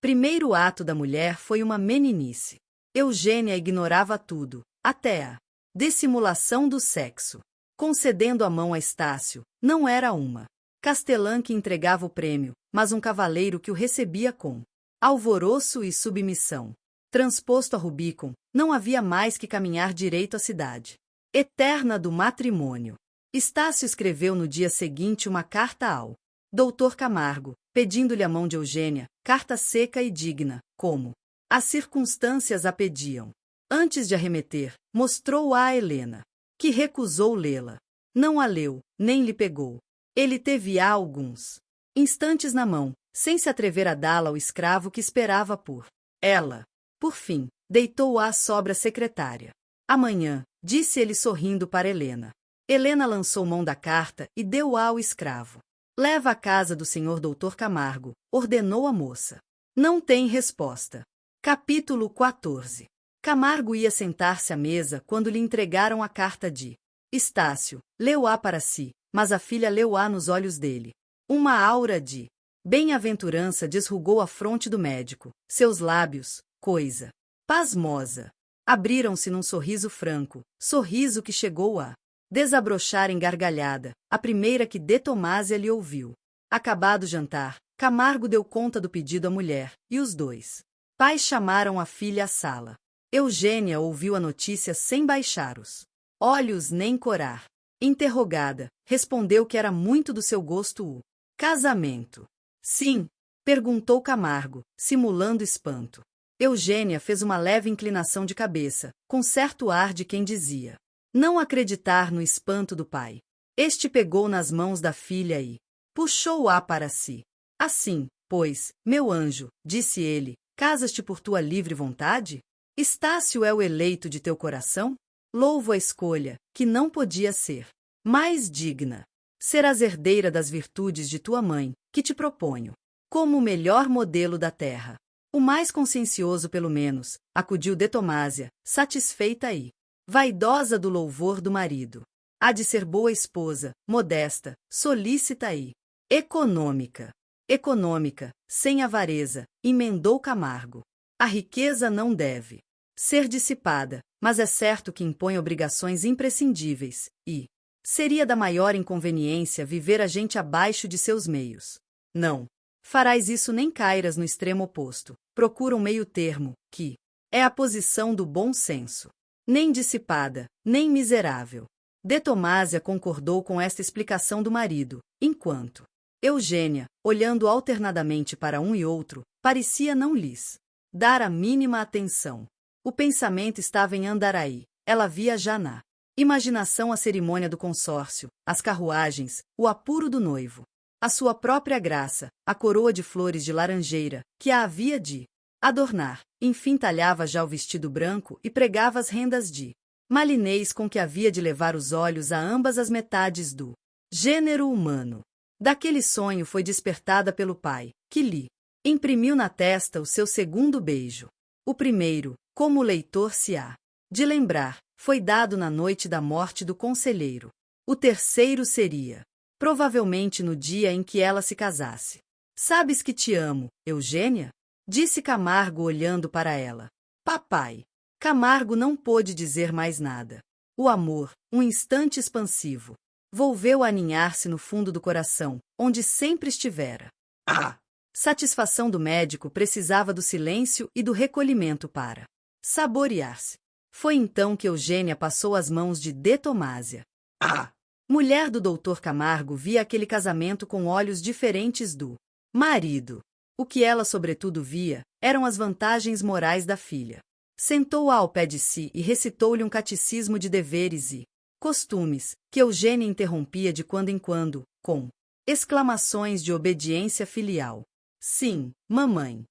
Primeiro ato da mulher foi uma meninice. Eugênia ignorava tudo, até a dissimulação do sexo. Concedendo a mão a Estácio, não era uma castelã que entregava o prêmio, mas um cavaleiro que o recebia com alvoroço e submissão. Transposto a Rubicon, não havia mais que caminhar direito à cidade eterna do matrimônio. Estácio escreveu no dia seguinte uma carta ao Dr. Camargo, pedindo-lhe a mão de Eugênia, carta seca e digna, como as circunstâncias a pediam. Antes de arremeter, mostrou-a a Helena, que recusou lê-la. Não a leu, nem lhe pegou. Ele teve-a alguns instantes na mão, sem se atrever a dá-la ao escravo que esperava por ela. Por fim, deitou-a à sobra secretária. Amanhã, disse ele sorrindo para Helena. Helena lançou mão da carta e deu-a ao escravo. Leva à casa do senhor Dr. Camargo, ordenou a moça. Não tem resposta. Capítulo 14. Camargo ia sentar-se à mesa quando lhe entregaram a carta de Estácio. Leu-a para si, mas a filha leu-a nos olhos dele. Uma aura de bem-aventurança desrugou a fronte do médico. Seus lábios, coisa pasmosa, abriram-se num sorriso franco, sorriso que chegou a desabrochar em gargalhada, a primeira que de Tomásia lhe ouviu. Acabado o jantar, Camargo deu conta do pedido à mulher, e os dois pais chamaram a filha à sala. Eugênia ouviu a notícia sem baixar os olhos nem corar. Interrogada, respondeu que era muito do seu gosto o casamento. Sim? Perguntou Camargo, simulando espanto. Eugênia fez uma leve inclinação de cabeça, com certo ar de quem dizia não acreditar no espanto do pai. Este pegou nas mãos da filha e puxou-a para si. Assim, pois, meu anjo, disse ele, casas-te por tua livre vontade? Estácio é o eleito de teu coração? Louvo a escolha, que não podia ser mais digna. Serás herdeira das virtudes de tua mãe, que te proponho como o melhor modelo da terra. O mais consciencioso, pelo menos, acudiu de Tomásia, satisfeita e vaidosa do louvor do marido. Há de ser boa esposa, modesta, solícita e econômica. Econômica, sem avareza, emendou Camargo. A riqueza não deve ser dissipada, mas é certo que impõe obrigações imprescindíveis, e seria da maior inconveniência viver a gente abaixo de seus meios. Não farás isso nem cairas no extremo oposto. Procura um meio termo, que é a posição do bom senso. Nem dissipada, nem miserável. De Tomásia concordou com esta explicação do marido, enquanto Eugênia, olhando alternadamente para um e outro, parecia não lhes dar a mínima atenção. O pensamento estava em Andaraí. Ela via já na imaginação a cerimônia do consórcio, as carruagens, o apuro do noivo, a sua própria graça, a coroa de flores de laranjeira, que a havia de adornar. Enfim, talhava já o vestido branco e pregava as rendas de malinês com que havia de levar os olhos a ambas as metades do gênero humano. Daquele sonho foi despertada pelo pai, que lhe imprimiu na testa o seu segundo beijo. O primeiro, como o leitor se há de lembrar, foi dado na noite da morte do conselheiro. O terceiro seria, provavelmente, no dia em que ela se casasse. Sabes que te amo, Eugênia? Disse Camargo olhando para ela. Papai. Camargo não pôde dizer mais nada. O amor, um instante expansivo, volveu a aninhar-se no fundo do coração, onde sempre estivera. A satisfação do médico precisava do silêncio e do recolhimento para saborear-se. Foi então que Eugênia passou as mãos de Tomásia. A mulher do Dr. Camargo via aquele casamento com olhos diferentes do marido. O que ela sobretudo via eram as vantagens morais da filha. Sentou-a ao pé de si e recitou-lhe um catecismo de deveres e costumes, que Eugênia interrompia de quando em quando, com exclamações de obediência filial. Sim, mamãe.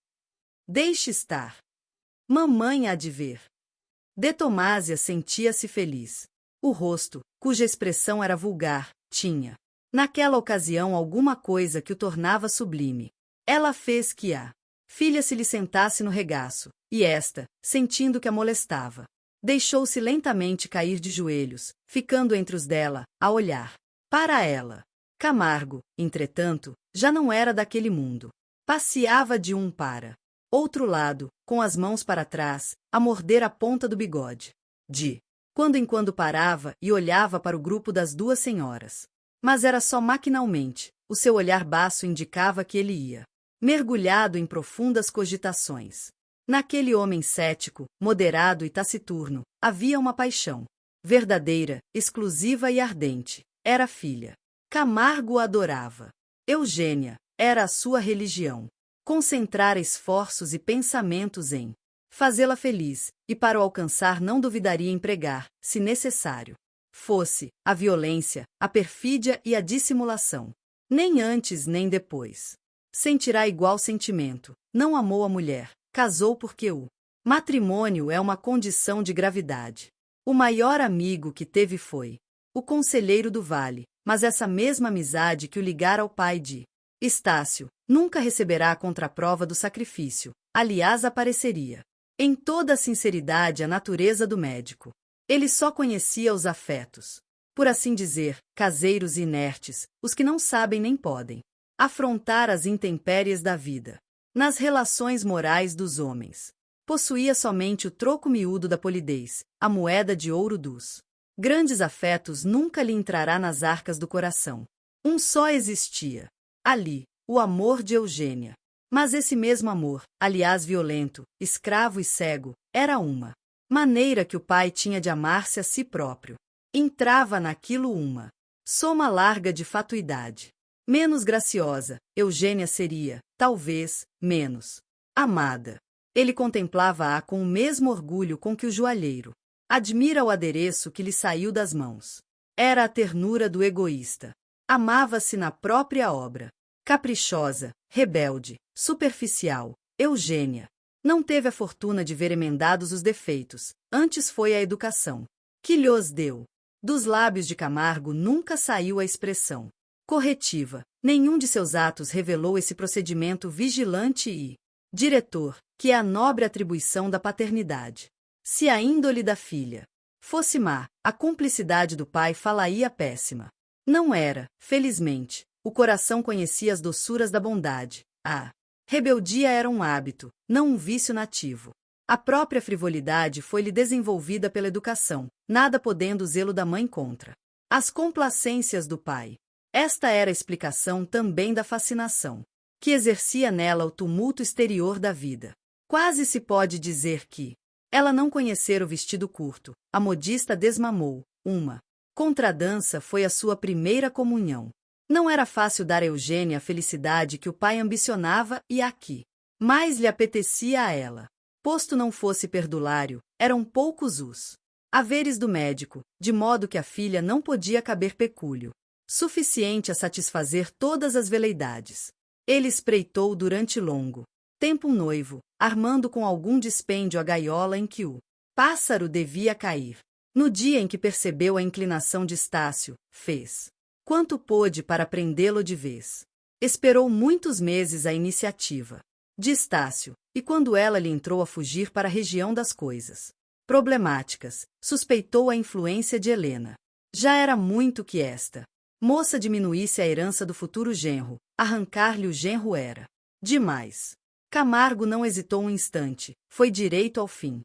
Deixe estar. Mamãe há de ver. De Tomásia sentia-se feliz. O rosto, cuja expressão era vulgar, tinha, naquela ocasião, alguma coisa que o tornava sublime. Ela fez que a filha se lhe sentasse no regaço, e esta, sentindo que a molestava, deixou-se lentamente cair de joelhos, ficando entre os dela, a olhar para ela. Camargo, entretanto, já não era daquele mundo. Passeava de um para outro lado, com as mãos para trás, a morder a ponta do bigode. De quando em quando parava e olhava para o grupo das duas senhoras. Mas era só maquinalmente, o seu olhar baço indicava que ele ia, mergulhado em profundas cogitações. Naquele homem cético, moderado e taciturno, havia uma paixão. Verdadeira, exclusiva e ardente. Era a filha. Camargo a adorava. Eugênia era a sua religião. Concentrar esforços e pensamentos em fazê-la feliz, e para o alcançar não duvidaria em empregar, se necessário fosse, a violência, a perfídia e a dissimulação. Nem antes nem depois. Sentirá igual sentimento. Não amou a mulher, casou porque o matrimônio é uma condição de gravidade. O maior amigo que teve foi o conselheiro do vale, mas essa mesma amizade que o ligara ao pai de Estácio nunca receberá a contraprova do sacrifício, aliás apareceria em toda a sinceridade a natureza do médico. Ele só conhecia os afetos, por assim dizer, caseiros e inertes, os que não sabem nem podem afrontar as intempéries da vida. Nas relações morais dos homens, possuía somente o troco miúdo da polidez, a moeda de ouro dos grandes afetos nunca lhe entrará nas arcas do coração. Um só existia. Ali, o amor de Eugênia. Mas esse mesmo amor, aliás violento, escravo e cego, era uma maneira que o pai tinha de amar-se a si próprio. Entrava naquilo uma soma larga de fatuidade. Menos graciosa, Eugênia seria, talvez, menos amada. Ele contemplava-a com o mesmo orgulho com que o joalheiro admira o adereço que lhe saiu das mãos. Era a ternura do egoísta. Amava-se na própria obra. Caprichosa, rebelde, superficial, Eugênia não teve a fortuna de ver emendados os defeitos, antes foi a educação que lhos deu. Dos lábios de Camargo nunca saiu a expressão corretiva. Nenhum de seus atos revelou esse procedimento vigilante e diretor, que é a nobre atribuição da paternidade. Se a índole da filha fosse má, a cumplicidade do pai falaria péssima. Não era, felizmente. O coração conhecia as doçuras da bondade. A rebeldia era um hábito, não um vício nativo. A própria frivolidade foi-lhe desenvolvida pela educação, nada podendo o zelo da mãe contra as complacências do pai. Esta era a explicação também da fascinação que exercia nela o tumulto exterior da vida. Quase se pode dizer que ela não conhecera o vestido curto, a modista desmamou. Uma contradança foi a sua primeira comunhão. Não era fácil dar a Eugênia a felicidade que o pai ambicionava e a que mais lhe apetecia a ela. Posto não fosse perdulário, eram poucos os haveres do médico, de modo que a filha não podia caber pecúlio suficiente a satisfazer todas as veleidades. Ele espreitou durante longo tempo um noivo, armando com algum dispêndio a gaiola em que o pássaro devia cair. No dia em que percebeu a inclinação de Estácio, fez quanto pôde para prendê-lo de vez. Esperou muitos meses a iniciativa de Estácio, e quando ela lhe entrou a fugir para a região das coisas problemáticas, suspeitou a influência de Helena. Já era muito que esta moça diminuísse a herança do futuro genro, arrancar-lhe o genro era demais. Camargo não hesitou um instante, foi direito ao fim.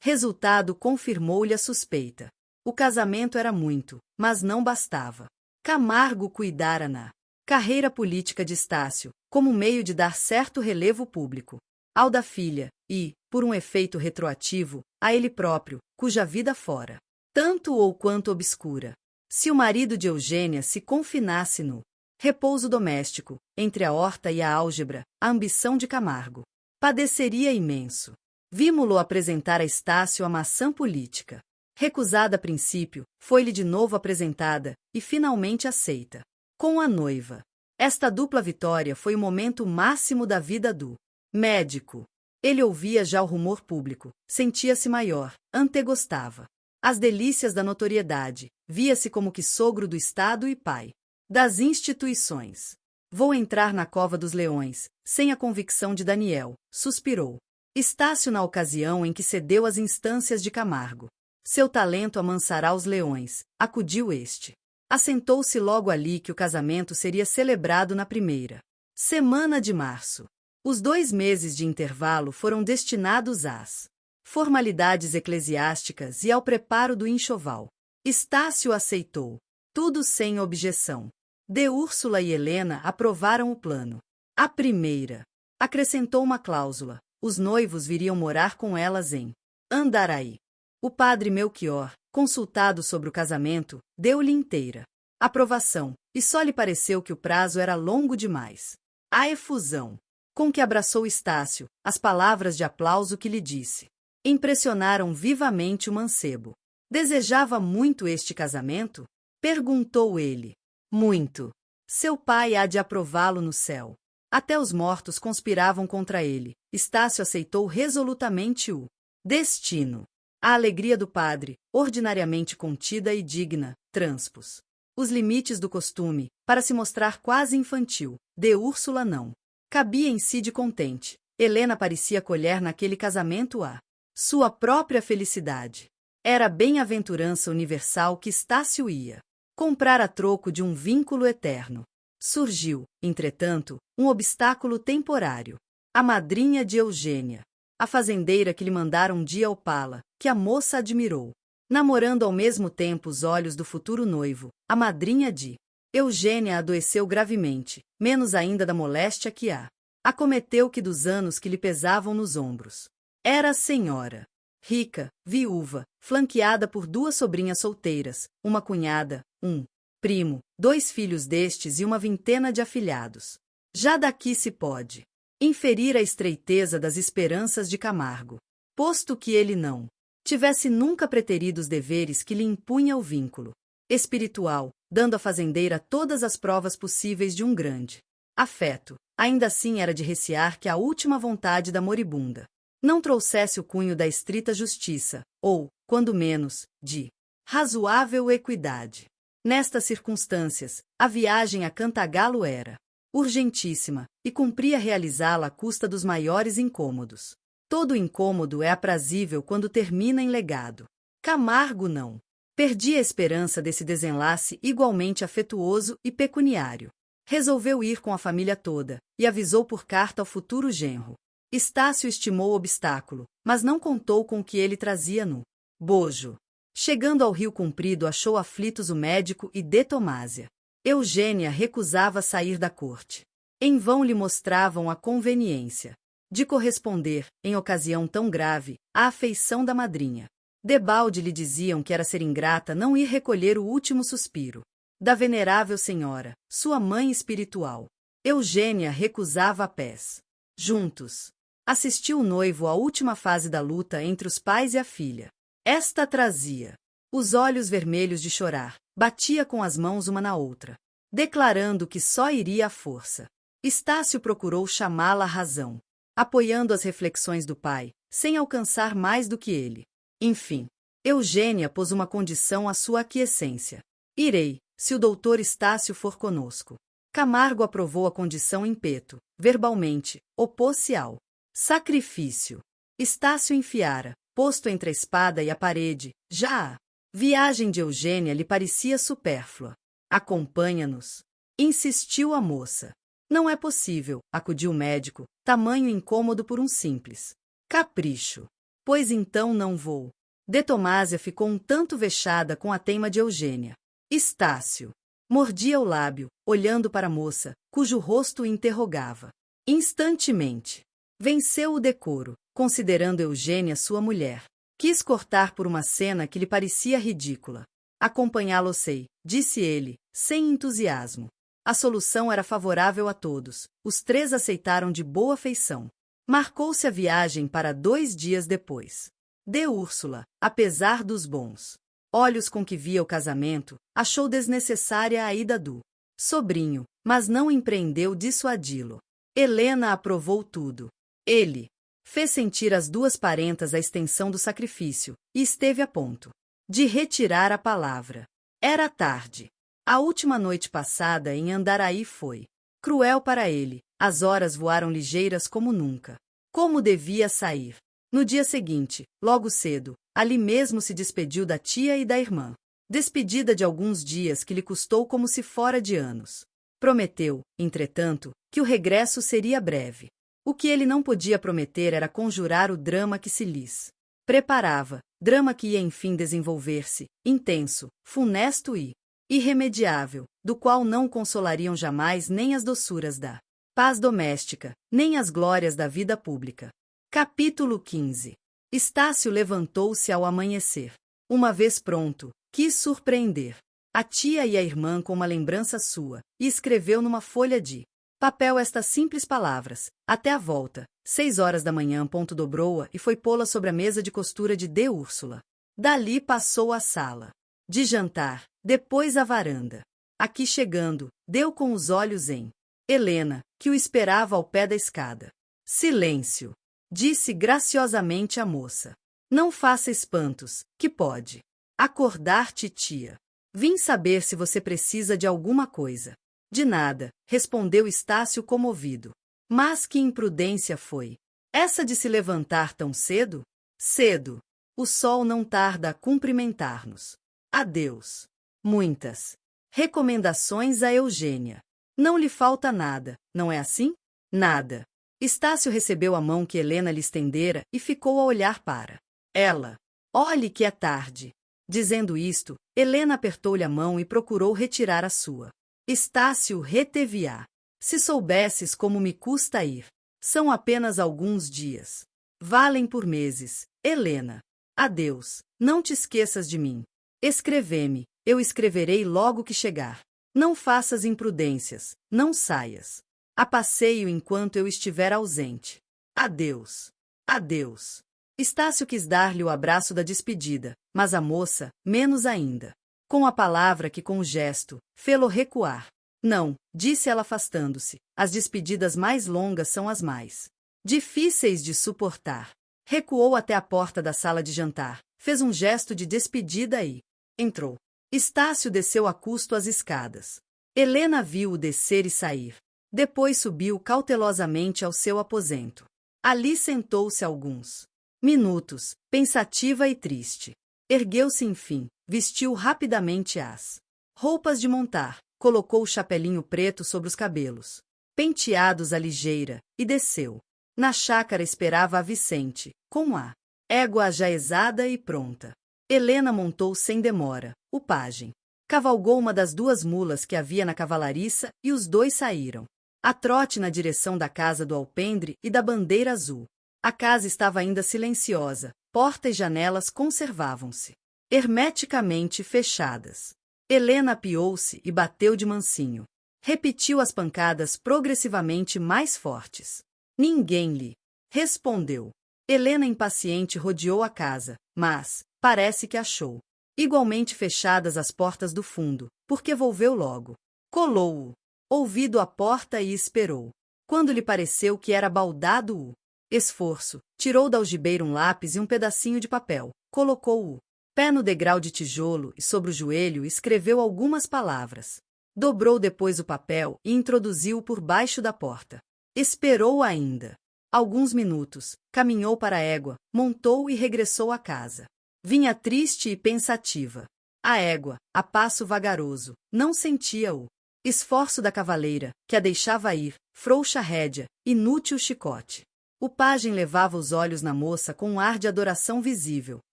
Resultado confirmou-lhe a suspeita. O casamento era muito, mas não bastava. Camargo cuidara na carreira política de Estácio, como meio de dar certo relevo público ao da filha, e, por um efeito retroativo, a ele próprio, cuja vida fora tanto ou quanto obscura. Se o marido de Eugênia se confinasse no repouso doméstico, entre a horta e a álgebra, a ambição de Camargo padeceria imenso. Vimo-lo apresentar a Estácio a maçã política. Recusada a princípio, foi-lhe de novo apresentada, e finalmente aceita. Com a noiva. Esta dupla vitória foi o momento máximo da vida do médico. Ele ouvia já o rumor público, sentia-se maior, antegostava as delícias da notoriedade, via-se como que sogro do Estado e pai das instituições. Vou entrar na cova dos leões, sem a convicção de Daniel, suspirou. Estácio na ocasião em que cedeu às instâncias de Camargo. Seu talento amansará os leões, acudiu este. Assentou-se logo ali que o casamento seria celebrado na primeira semana de março. Os 2 meses de intervalo foram destinados às formalidades eclesiásticas e ao preparo do enxoval. Estácio aceitou, tudo sem objeção. De Úrsula e Helena aprovaram o plano. A primeira acrescentou uma cláusula: os noivos viriam morar com elas em Andaraí. O padre Melchior, consultado sobre o casamento, deu-lhe inteira aprovação, e só lhe pareceu que o prazo era longo demais. A efusão com que abraçou Estácio, as palavras de aplauso que lhe disse, impressionaram vivamente o mancebo. Desejava muito este casamento? Perguntou ele. Muito. Seu pai há de aprová-lo no céu. Até os mortos conspiravam contra ele. Estácio aceitou resolutamente o destino. A alegria do padre, ordinariamente contida e digna, transpôs os limites do costume, para se mostrar quase infantil. De Úrsula não cabia em si de contente. Helena parecia colher naquele casamento a sua própria felicidade. Era a bem-aventurança universal que Estácio ia comprar a troco de um vínculo eterno. Surgiu, entretanto, um obstáculo temporário. A madrinha de Eugênia, a fazendeira que lhe mandara um dia opá-la, que a moça admirou. Namorando ao mesmo tempo os olhos do futuro noivo, a madrinha de Eugênia adoeceu gravemente, menos ainda da moléstia que a acometeu que dos anos que lhe pesavam nos ombros. Era a senhora, rica, viúva, flanqueada por 2 sobrinhas solteiras, uma cunhada, um primo, 2 filhos destes e uma vintena de afilhados. Já daqui se pode inferir a estreiteza das esperanças de Camargo, posto que ele não tivesse nunca preterido os deveres que lhe impunha o vínculo espiritual, dando à fazendeira todas as provas possíveis de um grande afeto. Ainda assim era de recear que a última vontade da moribunda não trouxesse o cunho da estrita justiça, ou, quando menos, de razoável equidade. Nestas circunstâncias, a viagem a Cantagalo era urgentíssima, e cumpria realizá-la à custa dos maiores incômodos. Todo incômodo é aprazível quando termina em legado. Camargo não perdia a esperança desse desenlace igualmente afetuoso e pecuniário. Resolveu ir com a família toda, e avisou por carta ao futuro genro. Estácio estimou o obstáculo, mas não contou com o que ele trazia no bojo. Chegando ao Rio Comprido, achou aflitos o médico e de Tomásia. Eugênia recusava sair da corte. Em vão lhe mostravam a conveniência de corresponder, em ocasião tão grave, à afeição da madrinha. Debalde lhe diziam que era ser ingrata não ir recolher o último suspiro da venerável senhora, sua mãe espiritual. Eugênia recusava a pés juntos. Assistiu o noivo à última fase da luta entre os pais e a filha. Esta trazia os olhos vermelhos de chorar, batia com as mãos uma na outra, declarando que só iria à força. Estácio procurou chamá-la à razão, apoiando as reflexões do pai, sem alcançar mais do que ele. Enfim, Eugênia pôs uma condição à sua aquiescência. Irei, se o doutor Estácio for conosco. Camargo aprovou a condição em peto, verbalmente, opôs-se ao sacrifício. Estácio enfiara, posto entre a espada e a parede, já a viagem de Eugênia lhe parecia supérflua. Acompanha-nos, insistiu a moça. Não é possível, acudiu o médico, tamanho incômodo por um simples capricho. Pois então não vou. De Tomásia ficou um tanto vexada com a teima de Eugênia. Estácio mordia o lábio, olhando para a moça, cujo rosto o interrogava. Instantemente, venceu o decoro, considerando Eugênia sua mulher. Quis cortar por uma cena que lhe parecia ridícula. Acompanhá-lo-sei, disse ele, sem entusiasmo. A solução era favorável a todos. Os 3 aceitaram de boa feição. Marcou-se a viagem para 2 dias depois. De Úrsula, apesar dos bons olhos com que via o casamento, achou desnecessária a ida do sobrinho, mas não empreendeu dissuadi-lo. Helena aprovou tudo. Ele fez sentir às 2 parentas a extensão do sacrifício, e esteve a ponto de retirar a palavra. Era tarde. A última noite passada em Andaraí foi cruel para ele. As horas voaram ligeiras como nunca. Como devia sair? No dia seguinte, logo cedo, ali mesmo se despediu da tia e da irmã. Despedida de alguns dias que lhe custou como se fora de anos. Prometeu, entretanto, que o regresso seria breve. O que ele não podia prometer era conjurar o drama que se lhes preparava, drama que ia enfim desenvolver-se, intenso, funesto e irremediável, do qual não consolariam jamais nem as doçuras da paz doméstica, nem as glórias da vida pública. Capítulo 15. Estácio levantou-se ao amanhecer. Uma vez pronto, quis surpreender a tia e a irmã com uma lembrança sua, e escreveu numa folha de papel estas simples palavras: até a volta, 6 horas da manhã. Dobrou-a e foi pô-la sobre a mesa de costura de Úrsula. Dali passou à sala de jantar, depois à varanda. Aqui chegando, deu com os olhos em Helena, que o esperava ao pé da escada. Silêncio, disse graciosamente a moça. Não faça espantos, que pode acordar titia. Vim saber se você precisa de alguma coisa. De nada, respondeu Estácio comovido. Mas que imprudência foi essa de se levantar tão cedo? Cedo. O sol não tarda a cumprimentar-nos. Adeus. Muitas recomendações a Eugênia. Não lhe falta nada, não é assim? Nada. Estácio recebeu a mão que Helena lhe estendera e ficou a olhar para ela. Olhe que é tarde. Dizendo isto, Helena apertou-lhe a mão e procurou retirar a sua. Estácio reteve-a. Se soubesses como me custa ir. São apenas alguns dias. Valem por meses, Helena. Adeus, não te esqueças de mim. Escreve-me, eu escreverei logo que chegar. Não faças imprudências, não saias a passeio enquanto eu estiver ausente. Adeus. Adeus. Estácio quis dar-lhe o abraço da despedida, mas a moça, menos ainda. Com a palavra que com o gesto, fê-lo recuar. Não, disse ela afastando-se, as despedidas mais longas são as mais difíceis de suportar. Recuou até a porta da sala de jantar, fez um gesto de despedida e entrou. Estácio desceu a custo as escadas. Helena viu-o descer e sair. Depois subiu cautelosamente ao seu aposento. Ali sentou-se alguns minutos, pensativa e triste. Ergueu-se enfim, vestiu rapidamente as roupas de montar, colocou o chapelinho preto sobre os cabelos, penteados à ligeira, e desceu. Na chácara esperava a Vicente, com a égua ajaezada e pronta. Helena montou sem demora, o pajem cavalgou uma das 2 mulas que havia na cavalariça e os 2 saíram a trote na direção da casa do alpendre e da bandeira azul. A casa estava ainda silenciosa, porta e janelas conservavam-se hermeticamente fechadas. Helena apiou-se e bateu de mansinho. Repetiu as pancadas progressivamente mais fortes. Ninguém lhe respondeu. Helena impaciente rodeou a casa, mas parece que achou igualmente fechadas as portas do fundo, porque volveu logo. Colou-o ouvido à porta e esperou. Quando lhe pareceu que era baldado o esforço, tirou da algibeira um lápis e um pedacinho de papel, colocou o pé no degrau de tijolo e sobre o joelho escreveu algumas palavras. Dobrou depois o papel e introduziu-o por baixo da porta. Esperou ainda alguns minutos, caminhou para a égua, montou e regressou à casa. Vinha triste e pensativa. A égua, a passo vagaroso, não sentia o esforço da cavaleira, que a deixava ir, frouxa rédea, inútil chicote. O pajem levava os olhos na moça com um ar de adoração visível,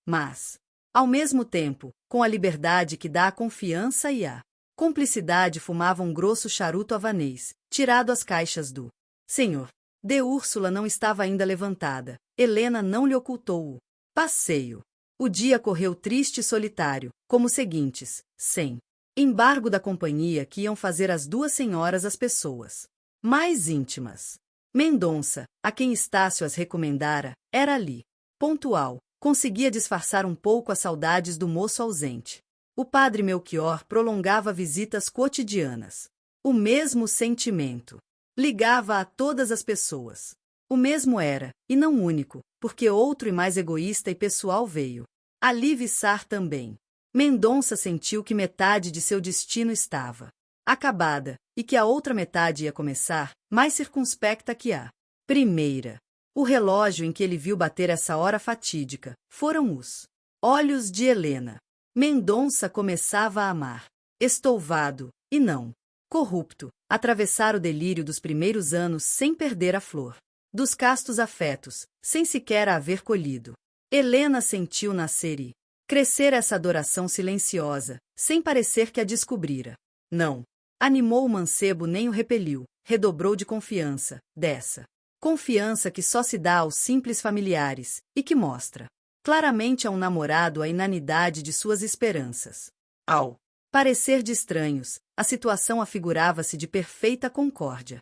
mas, ao mesmo tempo, com a liberdade que dá a confiança e a cumplicidade, fumava um grosso charuto havanês, tirado às caixas do senhor. De Úrsula não estava ainda levantada. Helena não lhe ocultou o passeio. O dia correu triste e solitário, como os seguintes, sem embargo da companhia que iam fazer as 2 senhoras as pessoas mais íntimas. Mendonça, a quem Estácio as recomendara, era ali, pontual, conseguia disfarçar um pouco as saudades do moço ausente. O padre Melchior prolongava visitas cotidianas. O mesmo sentimento ligava a todas as pessoas. O mesmo era, e não único, porque outro e mais egoísta e pessoal veio ali viçar também. Mendonça sentiu que metade de seu destino estava acabada, e que a outra metade ia começar, mais circunspecta que a primeira. O relógio em que ele viu bater essa hora fatídica foram os olhos de Helena. Mendonça começava a amar, estouvado, e não corrupto, atravessar o delírio dos primeiros anos sem perder a flor dos castos afetos, sem sequer a haver colhido. Helena sentiu nascer e crescer essa adoração silenciosa, sem parecer que a descobrira. Não animou o mancebo nem o repeliu, redobrou de confiança, dessa confiança que só se dá aos simples familiares, e que mostra claramente a um namorado a inanidade de suas esperanças. Ao parecer de estranhos, a situação afigurava-se de perfeita concórdia.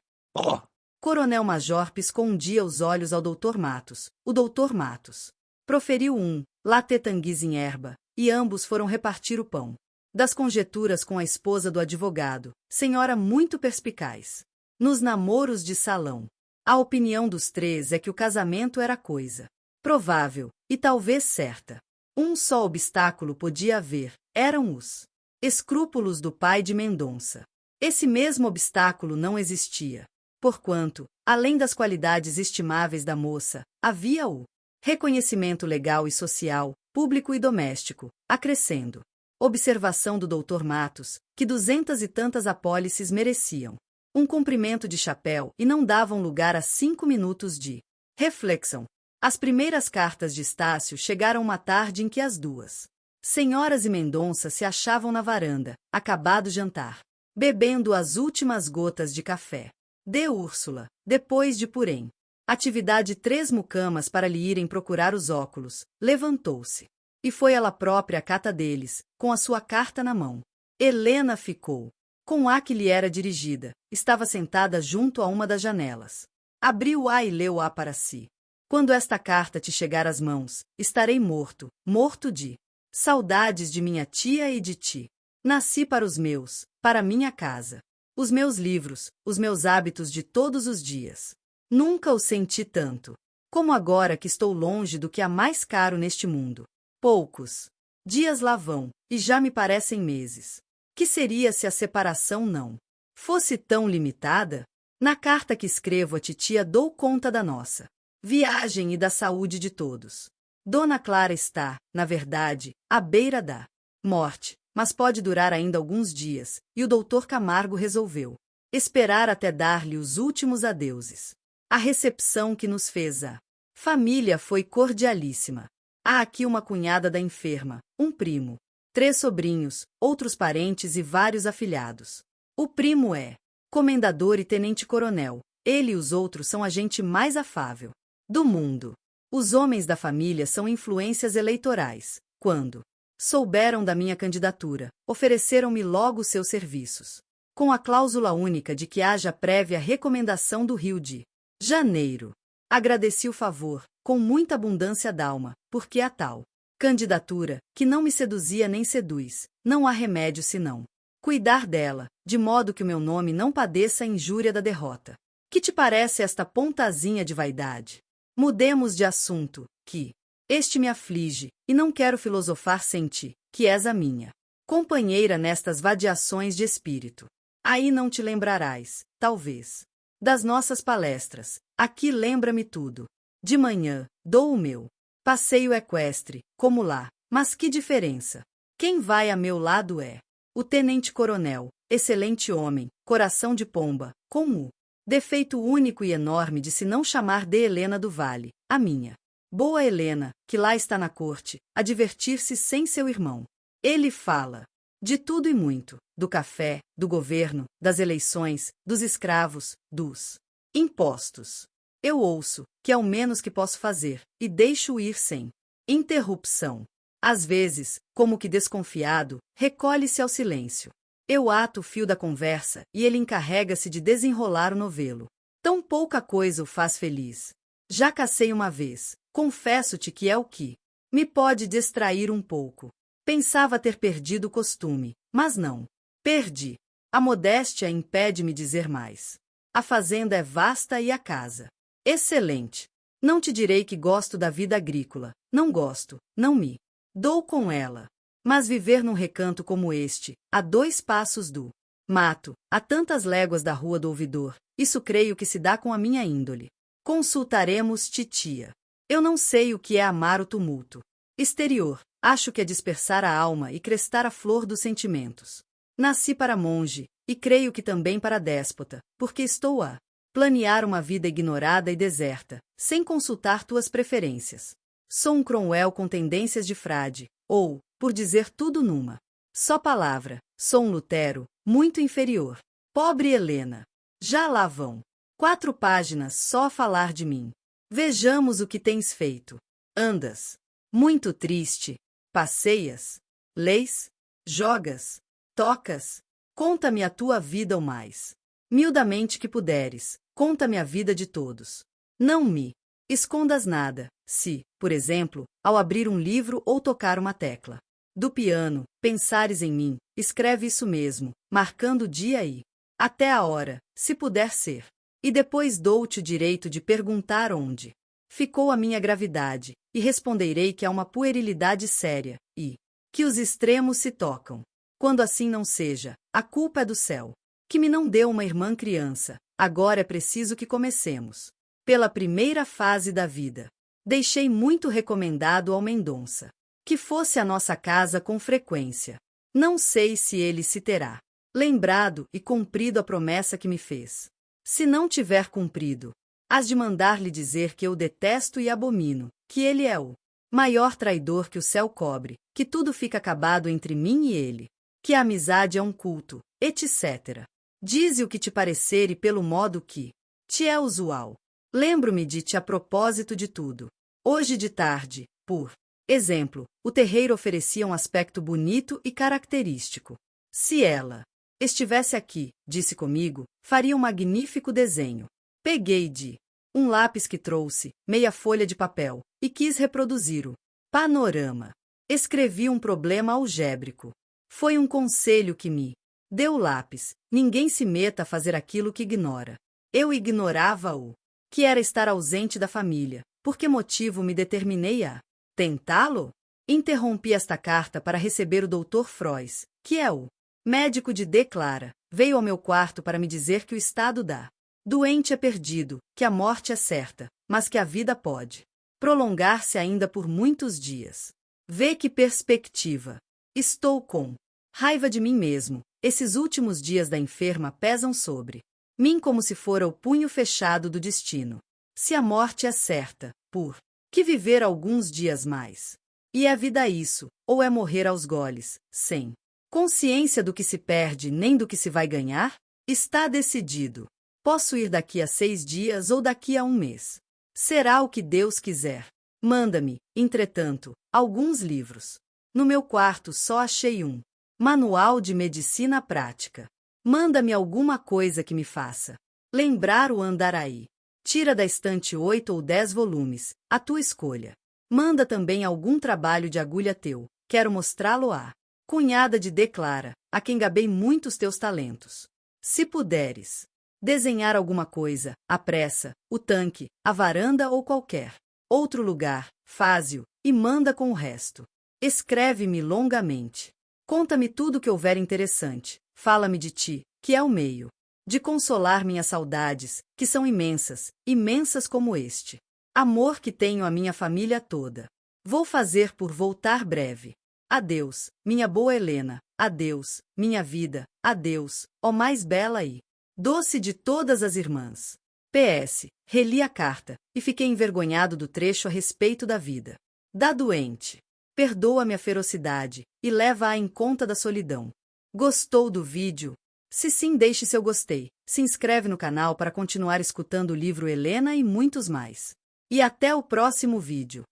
Coronel-Major piscou um dia os olhos ao Dr. Matos. O Dr. Matos proferiu um latetanguis em erba, e ambos foram repartir o pão das conjeturas com a esposa do advogado, senhora muito perspicaz. Nos namoros de salão, a opinião dos três é que o casamento era coisa provável, e talvez certa. Um só obstáculo podia haver, eram os escrúpulos do pai de Mendonça. Esse mesmo obstáculo não existia, porquanto, além das qualidades estimáveis da moça, havia o reconhecimento legal e social, público e doméstico, acrescendo observação do Dr. Matos, que 200 e tantas apólices mereciam um cumprimento de chapéu e não davam lugar a 5 minutos de reflexão. As primeiras cartas de Estácio chegaram uma tarde em que as duas senhoras e Mendonça se achavam na varanda, acabado jantar, bebendo as últimas gotas de café de Úrsula, depois de porém atividade 3 mucamas para lhe irem procurar os óculos, levantou-se e foi ela própria à cata deles, com a sua carta na mão. Helena ficou com a que lhe era dirigida, estava sentada junto a uma das janelas. Abriu-a e leu-a para si. Quando esta carta te chegar às mãos, estarei morto, morto de saudades de minha tia e de ti. Nasci para os meus, para minha casa, os meus livros, os meus hábitos de todos os dias. Nunca o senti tanto, como agora que estou longe do que há mais caro neste mundo. Poucos dias lá vão, e já me parecem meses. Que seria se a separação não fosse tão limitada? Na carta que escrevo a titia dou conta da nossa viagem e da saúde de todos. Dona Clara está, na verdade, à beira da morte, mas pode durar ainda alguns dias, e o doutor Camargo resolveu esperar até dar-lhe os últimos adeuses. A recepção que nos fez a família foi cordialíssima. Há aqui uma cunhada da enferma, um primo, 3 sobrinhos, outros parentes e vários afilhados. O primo é comendador e tenente-coronel. Ele e os outros são a gente mais afável do mundo. Os homens da família são influências eleitorais. Quando souberam da minha candidatura, ofereceram-me logo seus serviços, com a cláusula única de que haja prévia recomendação do Rio de Janeiro. Agradeci o favor, com muita abundância d'alma, porque a tal candidatura, que não me seduzia nem seduz, não há remédio senão cuidar dela, de modo que o meu nome não padeça a injúria da derrota. Que te parece esta pontazinha de vaidade? Mudemos de assunto, que este me aflige, e não quero filosofar sem ti, que és a minha companheira nestas vadiações de espírito. Aí não te lembrarás, talvez, das nossas palestras. Aqui lembra-me tudo. De manhã, dou o meu passeio equestre, como lá, mas que diferença! Quem vai a meu lado é o tenente-coronel, excelente homem, coração de pomba, com o defeito único e enorme de se não chamar de Helena do Vale, a minha boa Helena, que lá está na corte, a divertir-se sem seu irmão. Ele fala de tudo e muito, do café, do governo, das eleições, dos escravos, dos impostos. Eu ouço, que é o menos que posso fazer, e deixo ir sem interrupção. Às vezes, como que desconfiado, recolhe-se ao silêncio. Eu ato o fio da conversa e ele encarrega-se de desenrolar o novelo. Tão pouca coisa o faz feliz. Já cacei uma vez, confesso-te que é o que me pode distrair um pouco. Pensava ter perdido o costume, mas não. Perdi. A modéstia impede-me dizer mais. A fazenda é vasta e a casa excelente. Não te direi que gosto da vida agrícola. Não gosto, não me dou com ela. Mas viver num recanto como este, a 2 passos do mato, a tantas léguas da rua do ouvidor, isso creio que se dá com a minha índole. Consultaremos titia. Eu não sei o que é amar o tumulto exterior. Acho que é dispersar a alma e crestar a flor dos sentimentos. Nasci para monge, e creio que também para déspota, porque estou a Planear uma vida ignorada e deserta, sem consultar tuas preferências. Sou um Cromwell com tendências de frade, ou, por dizer tudo numa só palavra, sou um Lutero, muito inferior. Pobre Helena. Já lá vão 4 páginas só a falar de mim. Vejamos o que tens feito. Andas muito triste. Passeias. Lês. Jogas. Tocas. Conta-me a tua vida o mais miudamente que puderes. Conta-me a vida de todos. Não me escondas nada, se, por exemplo, ao abrir um livro ou tocar uma tecla do piano, pensares em mim, escreve isso mesmo, marcando o dia e até a hora, se puder ser. E depois dou-te o direito de perguntar onde ficou a minha gravidade, e responderei que há uma puerilidade séria, e que os extremos se tocam. Quando assim não seja, a culpa é do céu, que me não deu uma irmã criança. Agora é preciso que comecemos pela primeira fase da vida. Deixei muito recomendado ao Mendonça que fosse à nossa casa com frequência. Não sei se ele se terá lembrado e cumprido a promessa que me fez. Se não tiver cumprido, hás de mandar-lhe dizer que eu detesto e abomino, que ele é o maior traidor que o céu cobre, que tudo fica acabado entre mim e ele, que a amizade é um culto, etc. Dize o que te parecer e pelo modo que te é usual. Lembro-me de ti a propósito de tudo. Hoje de tarde, por exemplo, o terreiro oferecia um aspecto bonito e característico. Se ela estivesse aqui, disse comigo, faria um magnífico desenho. Peguei de um lápis que trouxe, meia folha de papel, e quis reproduzir o panorama. Escrevi um problema algébrico. Foi um conselho que me deu o lápis. Ninguém se meta a fazer aquilo que ignora. Eu ignorava o que era estar ausente da família. Por que motivo me determinei a tentá-lo? Interrompi esta carta para receber o Dr. Frois, que é o médico de D. Clara. Veio ao meu quarto para me dizer que o estado da doente é perdido, que a morte é certa, mas que a vida pode prolongar-se ainda por muitos dias. Vê que perspectiva! Estou com raiva de mim mesmo. Esses últimos dias da enferma pesam sobre mim como se fora o punho fechado do destino. Se a morte é certa, por que viver alguns dias mais? E é a vida isso, ou é morrer aos goles, sem consciência do que se perde nem do que se vai ganhar? Está decidido. Posso ir daqui a 6 dias ou daqui a 1 mês. Será o que Deus quiser. Manda-me, entretanto, alguns livros. No meu quarto só achei um manual de medicina prática. Manda-me alguma coisa que me faça lembrar o Andaraí. Tira da estante 8 ou 10 volumes, a tua escolha. Manda também algum trabalho de agulha teu. Quero mostrá-lo à cunhada de D. Clara, a quem gabei muitos teus talentos. Se puderes desenhar alguma coisa, à pressa, o tanque, a varanda ou qualquer outro lugar, faze-o e manda com o resto. Escreve-me longamente. Conta-me tudo o que houver interessante. Fala-me de ti, que é o meio de consolar minhas saudades, que são imensas, imensas como este amor que tenho à minha família toda. Vou fazer por voltar breve. Adeus, minha boa Helena. Adeus, minha vida. Adeus, ó mais bela e doce de todas as irmãs. PS. Reli a carta, e fiquei envergonhado do trecho a respeito da vida da doente. Perdoa-me a ferocidade, e leva-a em conta da solidão. Gostou do vídeo? Se sim, deixe seu gostei. Se inscreve no canal para continuar escutando o livro Helena e muitos mais. E até o próximo vídeo.